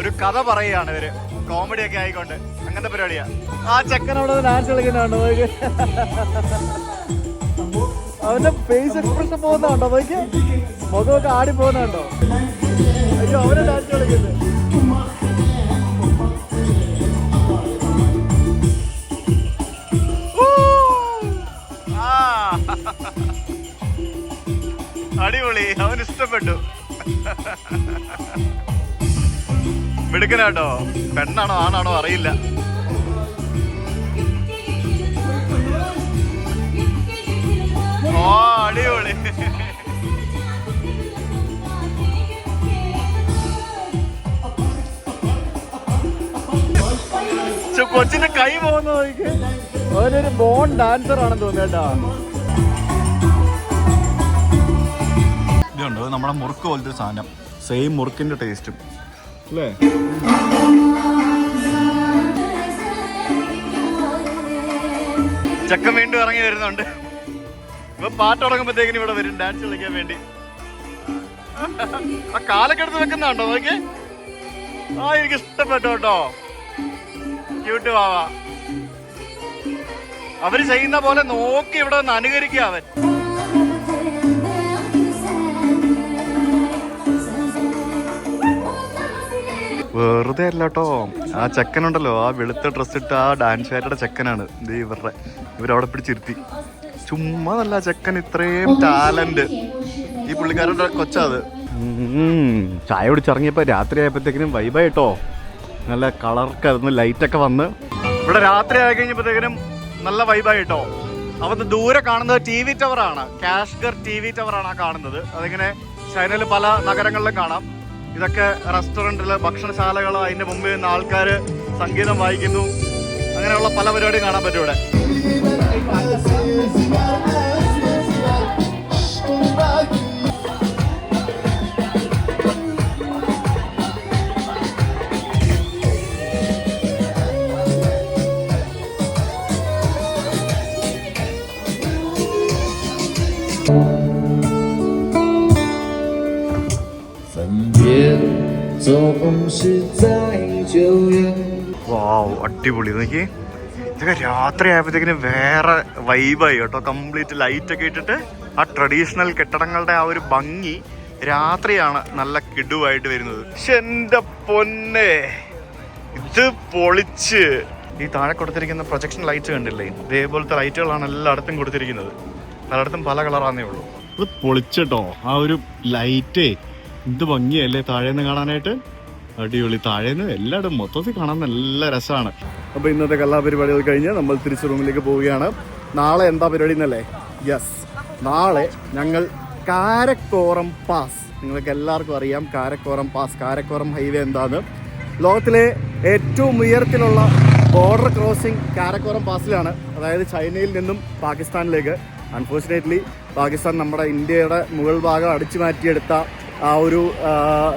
ഒരു കഥ പറയുകയാണ് ഇവര്. കോമഡി ഒക്കെ ആയിക്കൊണ്ട് അങ്ങനത്തെ പരിപാടിയാ. ആ ചെക്കൻ അവിടെ ഡാൻസ് കളിക്കുന്നുണ്ട്. അവന്റെ ഫേസ് എക്സ്പ്രഷൻ പോകുന്നുണ്ടോ നോക്കി, മുഖമൊക്കെ ആടി പോകുന്നുണ്ടോ? അയ്യോ അവനെ ഡാൻസ് കളിക്കുന്നത്. അടിപൊളി, അവൻ ഇഷ്ടപ്പെട്ടു. മിടുക്കനാട്ടോ. പെണ്ണാണോ ആണാണോ അറിയില്ല. ഓ അടിപൊളി. കൊച്ചിന്റെ കൈ പോകുന്ന നോക്കി. അവനൊരു ബോൺ ഡാൻസർ ആണെന്ന് തോന്നുന്നു കേട്ടോ. ഇതുണ്ട് നമ്മുടെ മുറുക്ക് പോലത്തെ സാധനം, സെയിം മുറുക്കിന്റെ ടേസ്റ്റും അല്ലേ? ചക്കൻ വീണ്ടും ഇറങ്ങി വരുന്നുണ്ട്. ഇപ്പൊ പാട്ട് തുടങ്ങുമ്പോഴത്തേക്കിനും ഇവിടെ വരും ഡാൻസ് കളിക്കാൻ വേണ്ടി. ആ കാലൊക്കെ എടുത്ത് വെക്കുന്നുണ്ടോ നോക്കി? ആ എനിക്ക് ഇഷ്ടപ്പെട്ടു കേട്ടോ. ക്യൂട്ട് വാവാ. അവര് ചെയ്യുന്ന പോലെ നോക്കി ഇവിടെ ഒന്ന് അനുകരിക്കുക അവൻ. വെറുതെ അല്ല കേട്ടോ, ആ ചെക്കനുണ്ടല്ലോ, ആ വെളുത്ത ഡ്രസ് ഇട്ട് ആ ഡാൻസുകാരുടെ ചെക്കനാണ് ഇത്. ഇവരവിടെ പിടിച്ചിരുത്തി. ചുമ്മാ നല്ല ചെക്കൻ, ഇത്രയും ടാലന്റ്. ഈ പുള്ളിക്കാരുടെ കൊച്ചാത്. ചായ കുടിച്ചിറങ്ങിയപ്പോ രാത്രി ആയപ്പോഴത്തേക്കിനും വൈബായിട്ടോ. നല്ല കളർക്കായിരുന്നു, ലൈറ്റൊക്കെ വന്ന്. ഇവിടെ രാത്രി ആയി കഴിഞ്ഞപ്പോഴത്തേക്കിനും നല്ല വൈബായിട്ടോ. അവന്ന് ദൂരെ കാണുന്നത് TV ടവറാണ്, കാഷ്ഗർ TV ടവറാണ് ആ കാണുന്നത്. അതിങ്ങനെ ചൈനയിൽ പല നഗരങ്ങളിലും കാണാം. ഇതൊക്കെ റെസ്റ്റോറൻറ്റിൽ, ഭക്ഷണശാലകൾ, അതിൻ്റെ മുമ്പിൽ നിന്ന് ആൾക്കാർ സംഗീതം വായിക്കുന്നു. അങ്ങനെയുള്ള പല പരിപാടിയും കാണാൻ പറ്റും ഇവിടെ. അടിപൊളി നോക്കി. ഇതൊക്കെ രാത്രി ആയപ്പോഴത്തേക്കിനും വേറെ വൈബായി കേട്ടോ. കംപ്ലീറ്റ് ലൈറ്റൊക്കെ ഇട്ടിട്ട് ആ ട്രഡീഷണൽ കെട്ടിടങ്ങളുടെ ആ ഒരു ഭംഗി രാത്രിയാണ് നല്ല കിടുവായിട്ട് വരുന്നത്. പക്ഷെ എൻ്റെ പൊന്നെ, ഇത് പൊളിച്ച്. ഈ താഴെ കൊടുത്തിരിക്കുന്ന പ്രൊജക്ഷൻ ലൈറ്റ് കണ്ടില്ലേ, ഇതേപോലത്തെ ലൈറ്റുകളാണ് എല്ലായിടത്തും കൊടുത്തിരിക്കുന്നത്. പലയിടത്തും പല കളറാന്നേ ഉള്ളൂ. ഇത് പൊളിച്ചട്ടോ ആ ഒരു ലൈറ്റേ. എന്ത് ഭംഗിയല്ലേ താഴേന്ന് കാണാനായിട്ട്. അടിപൊളി. താഴേന്ന് എല്ലായിടും മൊത്തത്തിൽ കാണാൻ നല്ല രസമാണ്. അപ്പോൾ ഇന്നത്തെ കലാപരിപാടികൾ കഴിഞ്ഞ് നമ്മൾ തിരിച്ച് റൂമിലേക്ക് പോവുകയാണ്. നാളെ എന്താ പരിപാടി എന്നല്ലേ? യെസ്, നാളെ ഞങ്ങൾ കാരക്കോറം പാസ്, നിങ്ങൾക്ക് എല്ലാവർക്കും അറിയാം കാരക്കോറം പാസ്, കാരക്കോറം ഹൈവേ എന്താന്ന്. ലോകത്തിലെ ഏറ്റവും ഉയരത്തിലുള്ള ബോർഡർ ക്രോസിംഗ് കാരക്കോറം പാസിലാണ്, അതായത് ചൈനയിൽ നിന്നും പാകിസ്ഥാനിലേക്ക്. അൺഫോർച്ചുനേറ്റ്ലി പാകിസ്ഥാൻ നമ്മുടെ ഇന്ത്യയുടെ മുകൾ ഭാഗം അടിച്ചു മാറ്റിയെടുത്ത ആ ഒരു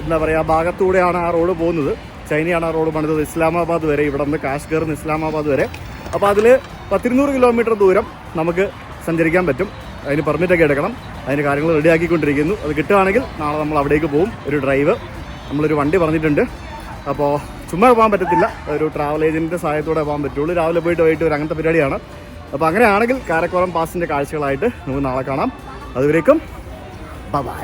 എന്താ പറയുക ഭാഗത്തൂടെയാണ് ആ റോഡ് പോകുന്നത്. ചൈനയാണ് ആ റോഡ് പണിതത് ഇസ്ലാമാബാദ് വരെ, ഇവിടെ നിന്ന് കാഷ്ഗറിൽ നിന്ന് ഇസ്ലാമാബാദ് വരെ. അപ്പോൾ അതിൽ 100-200 കിലോമീറ്റർ ദൂരം നമുക്ക് സഞ്ചരിക്കാൻ പറ്റും. അതിന് പെർമിറ്റൊക്കെ എടുക്കണം. അതിന് കാര്യങ്ങൾ റെഡിയാക്കിക്കൊണ്ടിരിക്കുന്നു. അത് കിട്ടുകയാണെങ്കിൽ നാളെ നമ്മൾ അവിടേക്ക് പോകും. ഒരു ഡ്രൈവ്, നമ്മളൊരു വണ്ടി പറഞ്ഞിട്ടുണ്ട്. അപ്പോൾ ചുമ്മാ പോകാൻ പറ്റത്തില്ല, ഒരു ട്രാവൽ ഏജൻറ്റിൻ്റെ സഹായത്തോടെ പോകാൻ പറ്റുള്ളൂ. രാവിലെ പോയിട്ട് വൈകിട്ട് ഒരു അങ്ങനത്തെ പരിപാടിയാണ്. അപ്പോൾ അങ്ങനെയാണെങ്കിൽ കാരക്കോറം പാസിൻ്റെ കാഴ്ചകളായിട്ട് നമുക്ക് നാളെ കാണാം. അതുവരേക്കും ബൈ.